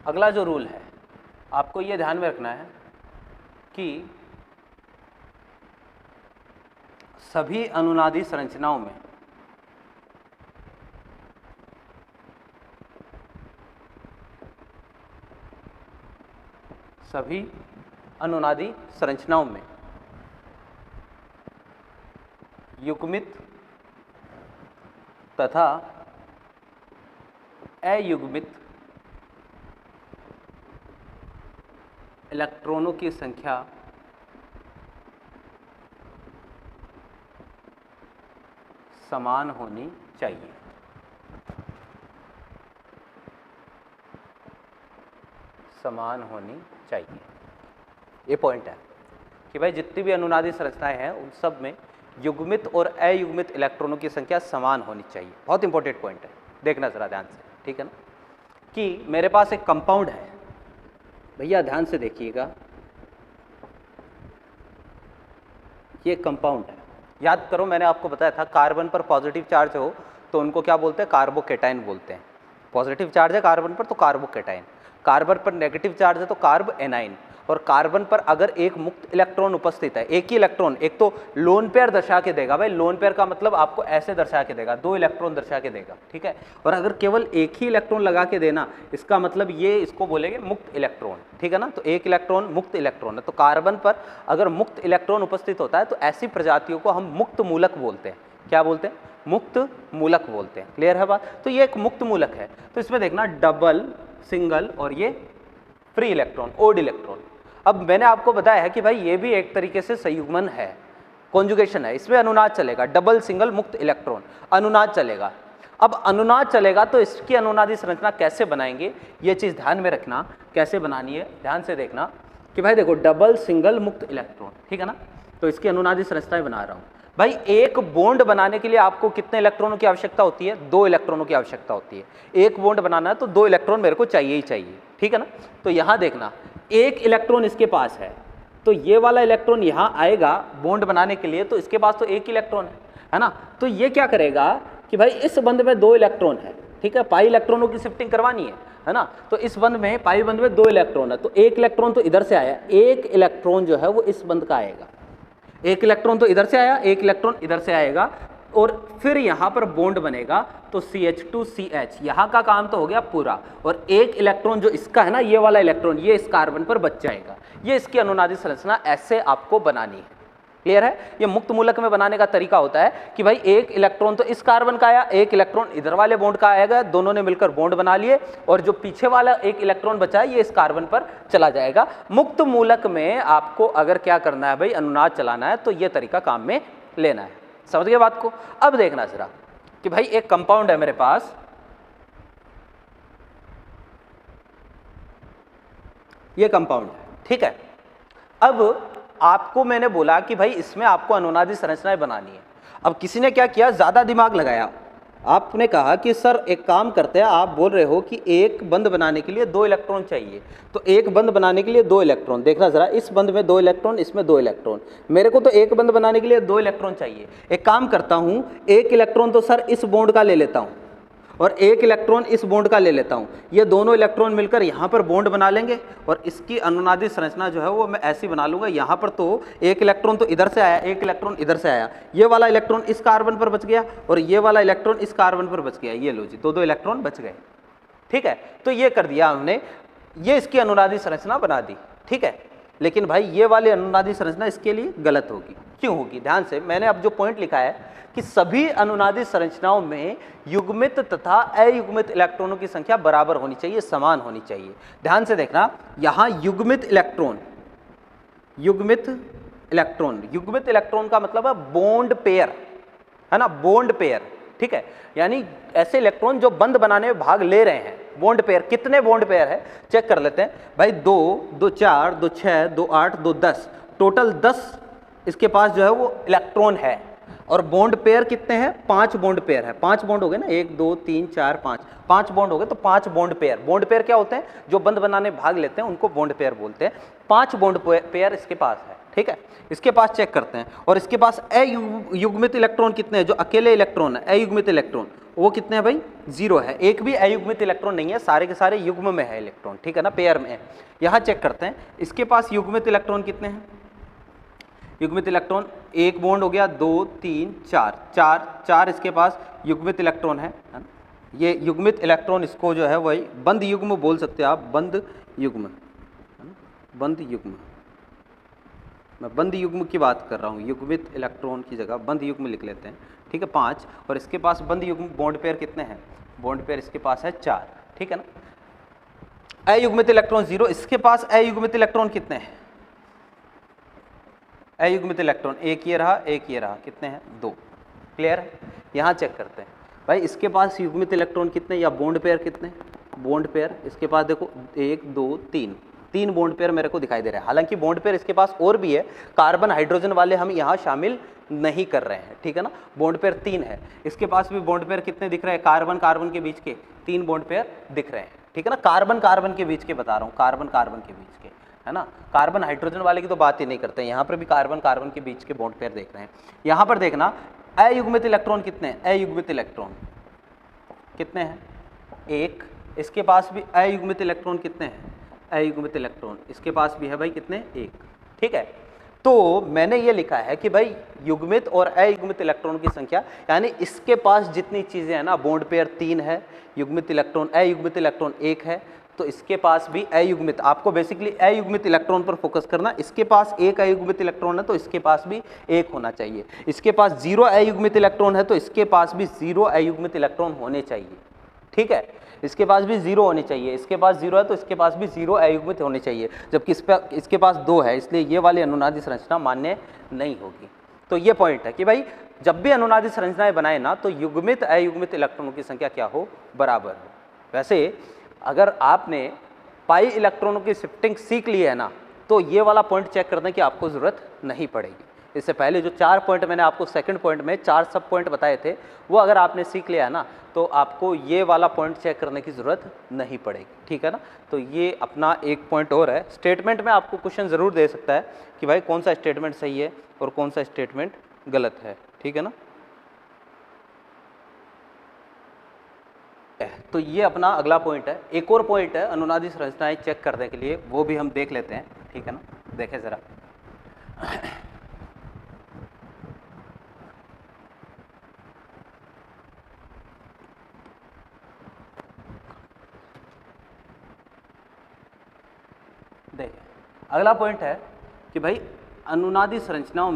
अगला जो रूल है आपको ये ध्यान में रखना है कि सभी अनुनादी संरचनाओं में युग्मित तथा अयुग्मित इलेक्ट्रॉनों की संख्या समान होनी चाहिए। समान होनी चाहिए, ये पॉइंट है कि भाई जितनी भी अनुनादी संरचनाएं हैं उन सब में युग्मित और अयुग्मित इलेक्ट्रॉनों की संख्या समान होनी चाहिए। बहुत इंपॉर्टेंट पॉइंट है, देखना जरा ध्यान से। ठीक है ना, कि मेरे पास एक कंपाउंड है, भैया ध्यान से देखिएगा, ये कंपाउंड है। याद करो मैंने आपको बताया था कार्बन पर पॉजिटिव चार्ज हो तो उनको क्या बोलते हैं, कार्बोकेटाइन बोलते हैं। पॉजिटिव चार्ज है कार्बन पर तो कार्बोकेटाइन, कार्बन पर नेगेटिव चार्ज है तो कार्ब एनाइन। और कार्बन पर अगर एक मुक्त इलेक्ट्रॉन उपस्थित है, एक ही इलेक्ट्रॉन, एक तो लोन पेयर दर्शा के देगा भाई, लोन पेयर का मतलब आपको ऐसे दर्शा के देगा, 2 इलेक्ट्रॉन दर्शा के देगा। ठीक है, और अगर केवल एक ही इलेक्ट्रॉन लगा के देना, इसका मतलब ये इसको बोलेंगे मुक्त इलेक्ट्रॉन। ठीक है ना, तो एक इलेक्ट्रॉन मुक्त इलेक्ट्रॉन है। तो कार्बन पर अगर मुक्त इलेक्ट्रॉन उपस्थित होता है तो ऐसी प्रजातियों को हम मुक्त मूलक बोलते हैं। क्या बोलते हैं, मुक्त मूलक बोलते हैं। क्लियर है बात? तो ये एक मुक्त मूलक है। तो इसमें देखना डबल, सिंगल और ये फ्री इलेक्ट्रॉन, ओड इलेक्ट्रॉन। अब मैंने आपको बताया है कि भाई ये भी एक तरीके से संयुग्मन है, कॉन्जुगेशन है, इसमें अनुनाद चलेगा, डबल सिंगल मुक्त इलेक्ट्रॉन अनुनाद चलेगा। अब अनुनाद चलेगा तो इसकी अनुनादी संरचना कैसे बनाएंगे, ये चीज़ ध्यान में रखना, कैसे बनानी है ध्यान से देखना कि भाई देखो डबल सिंगल मुक्त इलेक्ट्रॉन, ठीक है ना, तो इसकी अनुनादी संरचनाएं बना रहा हूँ। भाई एक बॉन्ड बनाने के लिए आपको कितने इलेक्ट्रॉनों की आवश्यकता होती है, 2 इलेक्ट्रॉनों की आवश्यकता होती है। एक बॉन्ड बनाना है तो 2 इलेक्ट्रॉन मेरे को चाहिए ही चाहिए। ठीक है ना, तो यहाँ देखना एक इलेक्ट्रॉन इसके पास है, तो ये वाला इलेक्ट्रॉन यहाँ आएगा बॉन्ड बनाने के लिए, तो इसके पास तो एक इलेक्ट्रॉन है ना, तो ये क्या करेगा कि भाई इस बंध में 2 इलेक्ट्रॉन है। ठीक है, पाई इलेक्ट्रॉनों की शिफ्टिंग करवानी है ना, तो इस बंध में, पाई बंध में 2 इलेक्ट्रॉन है, तो एक इलेक्ट्रॉन तो इधर से आया, एक इलेक्ट्रॉन जो है वो इस बंध का आएगा, एक इलेक्ट्रॉन तो इधर से आया, एक इलेक्ट्रॉन इधर से आएगा, और फिर यहाँ पर बॉन्ड बनेगा तो CH2CH, यहाँ का काम तो हो गया पूरा, और एक इलेक्ट्रॉन जो इसका है ना, ये वाला इलेक्ट्रॉन ये इस कार्बन पर बच जाएगा। ये इसकी अनुनादी संरचना ऐसे आपको बनानी है। क्लियर है? ये मुक्त मूलक में बनाने का तरीका होता है कि भाई एक इलेक्ट्रॉन तो इस कार्बन का आया, एक इलेक्ट्रॉन इधर वाले बॉन्ड का आएगा, दोनों ने मिलकर बॉन्ड बना लिए, और जो पीछे वाला एक इलेक्ट्रॉन बचा है ये इस कार्बन पर चला जाएगा। मुक्त मूलक में आपको अगर क्या करना है भाई, अनुनाद चलाना है, तो ये तरीका काम में लेना है। समझ गए बात को? अब देखना जरा कि भाई एक कंपाउंड है मेरे पास, ये कंपाउंड है, ठीक है। अब आपको मैंने बोला कि भाई इसमें आपको अनुनादी संरचनाएं बनानी है। अब किसी ने क्या किया, ज्यादा दिमाग लगाया, आपने कहा कि सर एक काम करते हैं, आप बोल रहे हो कि एक बंध बनाने के लिए 2 इलेक्ट्रॉन चाहिए, तो एक बंध बनाने के लिए 2 इलेक्ट्रॉन, देखना जरा, इस बंध में 2 इलेक्ट्रॉन, इसमें 2 इलेक्ट्रॉन, मेरे को तो एक बंध बनाने के लिए 2 इलेक्ट्रॉन चाहिए। एक काम करता हूं, एक इलेक्ट्रॉन तो सर इस बॉन्ड का ले लेता हूं, और एक इलेक्ट्रॉन इस बॉन्ड का ले लेता हूँ, ये दोनों इलेक्ट्रॉन मिलकर यहाँ पर बॉन्ड बना लेंगे और इसकी अनुनादी संरचना जो है वो मैं ऐसी बना लूँगा। यहाँ पर तो एक इलेक्ट्रॉन तो इधर से आया, एक इलेक्ट्रॉन इधर से आया, ये वाला इलेक्ट्रॉन इस कार्बन पर बच गया और ये वाला इलेक्ट्रॉन इस कार्बन पर बच गया। ये लो जी, दो इलेक्ट्रॉन बच गए। ठीक है, तो ये कर दिया हमने, ये इसकी अनुनादी संरचना बना दी। ठीक है, लेकिन भाई ये वाली अनुनादी संरचना इसके लिए गलत होगी। क्यों होगी? ध्यान से, मैंने अब जो पॉइंट लिखा है कि सभी अनुनादी संरचनाओं में युग्मित तथा अयुग्मित इलेक्ट्रॉनों की संख्या बराबर होनी चाहिए, समान होनी चाहिए। ध्यान से देखना, यहां युग्मित इलेक्ट्रॉन, युग्मित इलेक्ट्रॉन का मतलब है बॉन्ड पेयर, है ना, बॉन्ड पेयर। ठीक है, यानी ऐसे इलेक्ट्रॉन जो बंध बनाने में भाग ले रहे हैं। बॉन्ड पेयर, कितने बॉन्ड पेयर है चेक कर लेते हैं भाई। 2, 2 4, 2 6, 2 8, 2 10, टोटल 10 इसके पास जो है वो इलेक्ट्रॉन है। और बॉन्ड पेयर कितने हैं? 5 बॉन्ड पेयर है। 5 बॉन्ड हो गए ना, 1 2 3 4 5, 5 बॉन्ड हो गए, तो 5 बॉन्ड पेयर। बॉन्ड पेयर क्या होते हैं? जो बंध बनाने में भाग लेते हैं उनको बॉन्ड पेयर बोलते हैं। 5 बॉन्ड पेयर इसके पास है। ठीक है, इसके पास चेक करते हैं। और इसके पास अयुग्मित इलेक्ट्रॉन कितने हैं? जो अकेले इलेक्ट्रॉन है अयुग्मित इलेक्ट्रॉन, वो कितने हैं भाई? 0 है। एक भी अयुग्मित इलेक्ट्रॉन नहीं है, सारे के सारे युग्म में है इलेक्ट्रॉन। ठीक है ना, पेयर में है। यहाँ चेक करते हैं, इसके पास युग्मित इलेक्ट्रॉन कितने हैं? युग्मित इलेक्ट्रॉन, एक बॉन्ड हो गया, 2 3 4, 4 इसके पास युग्मित इलेक्ट्रॉन है ना? ये युग्मित इलेक्ट्रॉन, इसको जो है वही बंध युग्म बोल सकते हैं आप, बंध युग्म, है ना, बंध युग्म। मैं बंध युग्म की बात कर रहा हूँ, युग्मित इलेक्ट्रॉन की जगह बंध युग्म लिख लेते हैं। ठीक है, 5। और इसके पास बंध युग्म बॉन्ड पेयर कितने हैं? बॉन्ड पेयर इसके पास है 4। ठीक है ना। अयुग्मित इलेक्ट्रॉन 0, इसके पास अयुग्मित इलेक्ट्रॉन कितने हैं? अयुग्मित इलेक्ट्रॉन एक ये रहा, एक ये रहा, कितने हैं? 2। क्लियर है? यहाँ चेक करते हैं भाई, इसके पास युग्मित इलेक्ट्रॉन कितने या बॉन्ड पेयर कितने? बॉन्ड पेयर इसके पास देखो 1 2 3 बॉन्ड पेयर मेरे को दिखाई दे रहा है। हालांकि बॉन्ड पेयर इसके पास और भी है, कार्बन हाइड्रोजन वाले हम यहाँ शामिल नहीं कर रहे हैं। ठीक है ना, बॉन्ड पेयर 3 है। इसके पास भी बॉन्ड पेयर कितने दिख रहे हैं? कार्बन कार्बन के बीच के 3 बॉन्ड पेयर दिख रहे हैं। ठीक है ना, कार्बन कार्बन के बीच के बता रहा हूँ, कार्बन कार्बन के बीच के, है ना। कार्बन हाइड्रोजन वाले की तो बात ही नहीं करते, यहाँ पर भी कार्बन कार्बन के बीच के बॉन्ड पेयर देख रहे हैं। यहाँ पर देखना, अयुग्मित इलेक्ट्रॉन कितने हैं? अयुग्मित इलेक्ट्रॉन कितने हैं? 1। इसके पास भी अयुग्मित इलेक्ट्रॉन कितने हैं? अयुग्मित इलेक्ट्रॉन इसके पास भी है भाई, कितने? 1। ठीक है, तो मैंने ये लिखा है कि भाई युग्मित और अयुग्मित इलेक्ट्रॉन की संख्या, यानी इसके पास जितनी चीजें हैं ना, बॉन्ड पेयर 3 है, युग्मित इलेक्ट्रॉन अयुग्मित इलेक्ट्रॉन 1 है, तो इसके पास भी अयुग्मित, आपको बेसिकली अयुग्मित इलेक्ट्रॉन पर फोकस करना। इसके पास 1 अयुग्मित इलेक्ट्रॉन है तो इसके पास भी 1 होना चाहिए। इसके पास 0 अयुग्मित इलेक्ट्रॉन है तो इसके पास भी 0 अयुग्मित इलेक्ट्रॉन होने चाहिए। ठीक है, इसके पास भी 0 होने चाहिए। इसके पास 0 है तो इसके पास भी 0 अयुग्मित होने चाहिए, जबकि इसके पास 2 है, इसलिए ये वाली अनुनादी संरचना मान्य नहीं होगी। तो ये पॉइंट है कि भाई जब भी अनुनादी संरचनाएं बनाए ना, तो युग्मित अयुग्मित इलेक्ट्रॉनों की संख्या क्या हो? बराबर हो। वैसे अगर आपने पाई इलेक्ट्रॉनों की शिफ्टिंग सीख ली है ना, तो ये वाला पॉइंट चेक करने की आपको ज़रूरत नहीं पड़ेगी। इससे पहले जो 4 पॉइंट मैंने आपको सेकंड पॉइंट में 4 सब पॉइंट बताए थे, वो अगर आपने सीख लिया है ना, तो आपको ये वाला पॉइंट चेक करने की ज़रूरत नहीं पड़ेगी। ठीक है ना, तो ये अपना एक पॉइंट और है। स्टेटमेंट में आपको क्वेश्चन ज़रूर दे सकता है कि भाई कौन सा स्टेटमेंट सही है और कौन सा स्टेटमेंट गलत है। ठीक है ना, तो ये अपना अगला पॉइंट है। एक और पॉइंट है अनुनादी संरचनाएं चेक करने के लिए, वो भी हम देख लेते हैं। ठीक है ना, देखें जरा। देखें, अगला पॉइंट है कि भाई अनुनादी संरचनाओं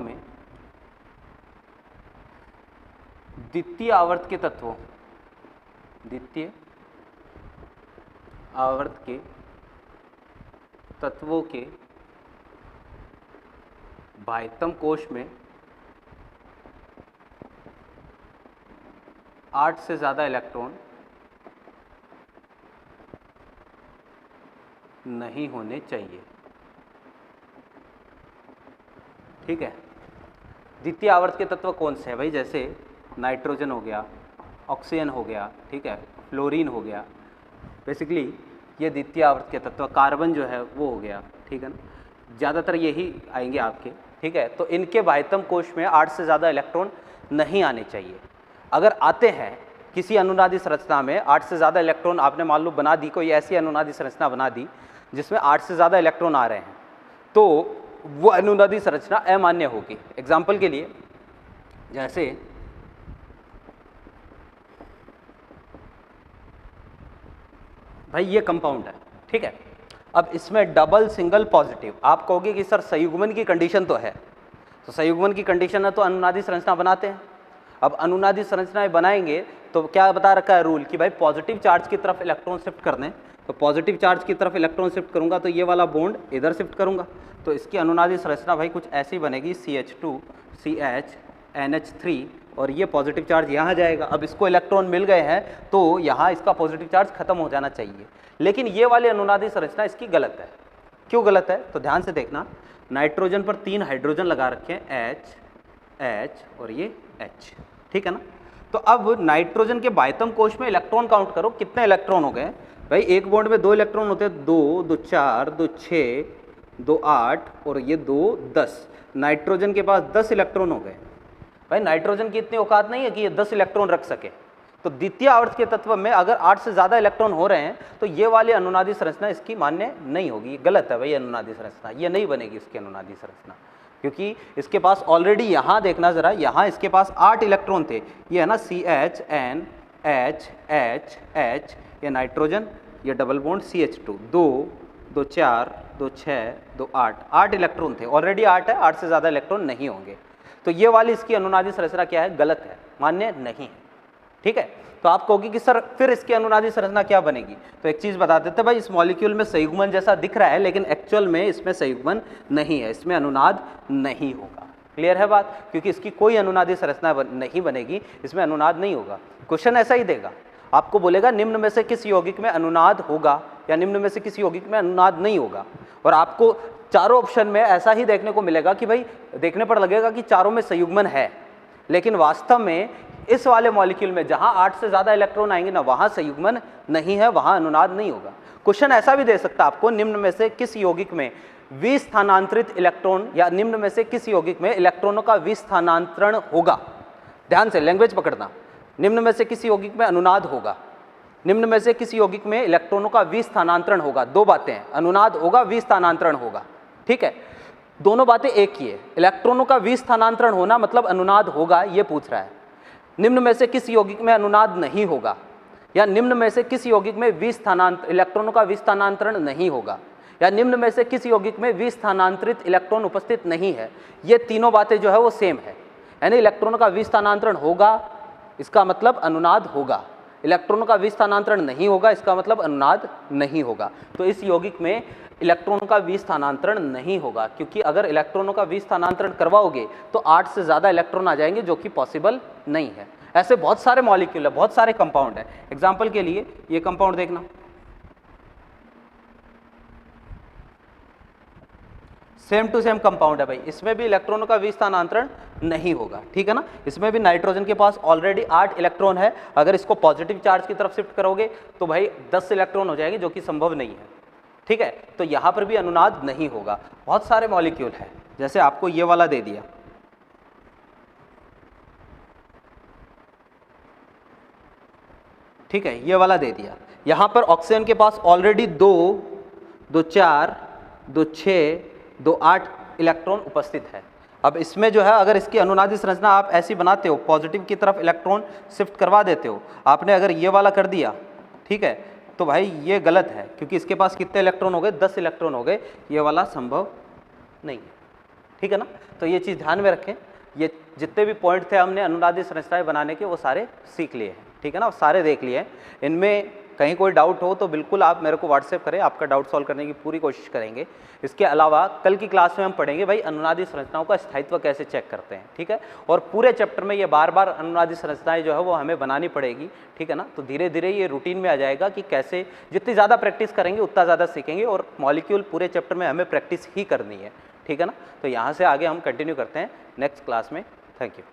में द्वितीय आवर्त के तत्वों, द्वितीय आवर्त के तत्वों के बाह्यतम कोश में 8 से ज़्यादा इलेक्ट्रॉन नहीं होने चाहिए। ठीक है, द्वितीय आवर्त के तत्व कौन से हैं भाई? जैसे नाइट्रोजन हो गया, ऑक्सीजन हो गया, ठीक है, फ्लोरीन हो गया। बेसिकली ये द्वितीय आवर्त के तत्व, कार्बन जो है वो हो गया। ठीक है ना, ज़्यादातर यही आएंगे आपके, ठीक है। तो इनके बाह्यतम कोश में 8 से ज़्यादा इलेक्ट्रॉन नहीं आने चाहिए। अगर आते हैं किसी अनुनादी संरचना में 8 से ज़्यादा इलेक्ट्रॉन, आपने मान लो बना दी कोई ऐसी अनुनादी संरचना बना दी जिसमें 8 से ज़्यादा इलेक्ट्रॉन आ रहे हैं, तो वो अनुनादी संरचना अमान्य होगी। एग्जाम्पल के लिए जैसे भाई ये कंपाउंड है, ठीक है। अब इसमें डबल सिंगल पॉजिटिव, आप कहोगे कि सर संयुग्मन की कंडीशन तो है, तो संयुग्मन की कंडीशन है तो अनुनादी संरचना बनाते हैं। अब अनुनादी संरचनाएं बनाएंगे तो क्या बता रखा है रूल कि भाई पॉजिटिव चार्ज की तरफ इलेक्ट्रॉन शिफ्ट कर दें, तो पॉजिटिव चार्ज की तरफ इलेक्ट्रॉन शिफ्ट करूंगा तो ये वाला बॉन्ड इधर शिफ्ट करूंगा, तो इसकी अनुनादी संरचना भाई कुछ ऐसी बनेगी, CH2 CH NH3, और ये पॉजिटिव चार्ज यहाँ जाएगा। अब इसको इलेक्ट्रॉन मिल गए हैं तो यहाँ इसका पॉजिटिव चार्ज खत्म हो जाना चाहिए, लेकिन ये वाली अनुनादी संरचना इसकी गलत है। क्यों गलत है तो ध्यान से देखना, नाइट्रोजन पर 3 हाइड्रोजन लगा रखे हैं, H और ये H, ठीक है ना। तो अब नाइट्रोजन के बाह्यतम कोश में इलेक्ट्रॉन काउंट करो, कितने इलेक्ट्रॉन हो गए भाई। एक बॉन्ड में 2 इलेक्ट्रॉन होते हैं, 2 2 4 2 6 2 8 और ये 2 10। नाइट्रोजन के पास 10 इलेक्ट्रॉन हो गए भाई। नाइट्रोजन की इतनी औकात नहीं है कि ये 10 इलेक्ट्रॉन रख सके। तो द्वितीय आवर्त के तत्व में अगर 8 से ज़्यादा इलेक्ट्रॉन हो रहे हैं तो ये वाली अनुनादी संरचना इसकी मान्य नहीं होगी, ये गलत है भाई। अनुनादी संरचना ये नहीं बनेगी इसकी अनुनादी संरचना, क्योंकि इसके पास ऑलरेडी, यहाँ देखना जरा, यहाँ इसके पास 8 इलेक्ट्रॉन थे, ये है ना CH N H H H, ये नाइट्रोजन, ये डबल बॉन्ड CH2, 2 2 4 2 6 2 8 इलेक्ट्रॉन थे, ऑलरेडी 8 है, 8 से ज़्यादा इलेक्ट्रॉन नहीं होंगे। तो ये वाली इसकी अनुनादी संरचना क्या है, गलत है, मान्य नहीं है, ठीक है। तो आप कहोगे कि सर फिर इसकी अनुनादी संरचना क्या बनेगी, तो एक चीज़ बता देते हैं भाई, इस मॉलिक्यूल में संयुग्मन जैसा दिख रहा है लेकिन एक्चुअल में इसमें संयुग्मन नहीं है, इसमें अनुनाद नहीं होगा। क्लियर है बात, क्योंकि इसकी कोई अनुनादी संरचना नहीं बनेगी, इसमें अनुनाद नहीं होगा। क्वेश्चन ऐसा ही देगा, आपको बोलेगा निम्न में से किस यौगिक में अनुनाद होगा या निम्न में से किस यौगिक में अनुनाद नहीं होगा, और आपको चारों ऑप्शन में ऐसा ही देखने को मिलेगा कि भाई देखने पर लगेगा कि चारों में संयुग्मन है, लेकिन वास्तव में इस वाले मॉलिक्यूल में जहां 8 से ज़्यादा इलेक्ट्रॉन आएंगे ना, वहां संयुग्मन नहीं है, वहां अनुनाद नहीं होगा। क्वेश्चन ऐसा भी दे सकता है आपको, निम्न में से किस यौगिक में विस्थानांतरित इलेक्ट्रॉन, या निम्न में से किस यौगिक में इलेक्ट्रॉनों का विस्थानांतरण होगा। ध्यान से लैंग्वेज पकड़ना, निम्न में से किस यौगिक में अनुनाद होगा, निम्न में से किस यौगिक में इलेक्ट्रॉनों का विस्थानांतरण होगा। दो बातें हैं, अनुनाद होगा, विस्थानांतरण होगा, ठीक है। दोनों बातें एक ही है, इलेक्ट्रॉनों का विस्थानांतरण होना मतलब अनुनाद होगा, ये पूछ रहा है। निम्न में से किस यौगिक में अनुनाद नहीं होगा, या निम्न में से किस यौगिक में इलेक्ट्रॉनों का विस्थानांतरण नहीं होगा, या निम्न में से किस यौगिक में विस्थानांतरित इलेक्ट्रॉन उपस्थित नहीं है। ये तीनों बातें जो है वो सेम है, यानी इलेक्ट्रॉनों का विस्थानांतरण होगा इसका मतलब अनुनाद होगा, इलेक्ट्रॉनों का विस्थानांतरण नहीं होगा इसका मतलब अनुनाद नहीं होगा। तो इस यौगिक में इलेक्ट्रॉनों का विस्थानांतरण नहीं होगा, क्योंकि अगर इलेक्ट्रॉनों का विस्थानांतरण करवाओगे तो 8 से ज़्यादा इलेक्ट्रॉन आ जाएंगे, जो कि पॉसिबल नहीं है। ऐसे बहुत सारे मॉलिक्यूल है, बहुत सारे कंपाउंड है। एग्जाम्पल के लिए ये कंपाउंड देखना, सेम टू सेम कंपाउंड है भाई, इसमें भी इलेक्ट्रॉनों का विस्थानांतरण नहीं होगा, ठीक है ना। इसमें भी नाइट्रोजन के पास ऑलरेडी 8 इलेक्ट्रॉन है, अगर इसको पॉजिटिव चार्ज की तरफ शिफ्ट करोगे तो भाई 10 इलेक्ट्रॉन हो जाएंगे, जो कि संभव नहीं है, ठीक है। तो यहाँ पर भी अनुनाद नहीं होगा। बहुत सारे मॉलिक्यूल है, जैसे आपको ये वाला दे दिया, ठीक है, ये वाला दे दिया। यहाँ पर ऑक्सीजन के पास ऑलरेडी 2 2 4 2 6 2 8 इलेक्ट्रॉन उपस्थित है। अब इसमें जो है अगर इसकी अनुनादी संरचना आप ऐसी बनाते हो, पॉजिटिव की तरफ इलेक्ट्रॉन शिफ्ट करवा देते हो, आपने अगर ये वाला कर दिया, ठीक है, तो भाई ये गलत है, क्योंकि इसके पास कितने इलेक्ट्रॉन हो गए, 10 इलेक्ट्रॉन हो गए, ये वाला संभव नहीं है, ठीक है ना। तो ये चीज़ ध्यान में रखें, ये जितने भी पॉइंट थे हमने अनुनादी संरचनाएं बनाने के वो सारे सीख लिए हैं, ठीक है ना, सारे देख लिए हैं। इनमें कहीं कोई डाउट हो तो बिल्कुल आप मेरे को व्हाट्सएप करें, आपका डाउट सॉल्व करने की पूरी कोशिश करेंगे। इसके अलावा कल की क्लास में हम पढ़ेंगे भाई अनुनादी संरचनाओं का स्थायित्व कैसे चेक करते हैं, ठीक है। और पूरे चैप्टर में ये बार बार अनुनादी संरचनाएं जो है वो हमें बनानी पड़ेगी, ठीक है ना। तो धीरे धीरे ये रूटीन में आ जाएगा कि कैसे, जितनी ज़्यादा प्रैक्टिस करेंगे उतना ज़्यादा सीखेंगे, और मॉलिक्यूल पूरे चैप्टर में हमें प्रैक्टिस ही करनी है, ठीक है ना। तो यहाँ से आगे हम कंटिन्यू करते हैं नेक्स्ट क्लास में। Thank you.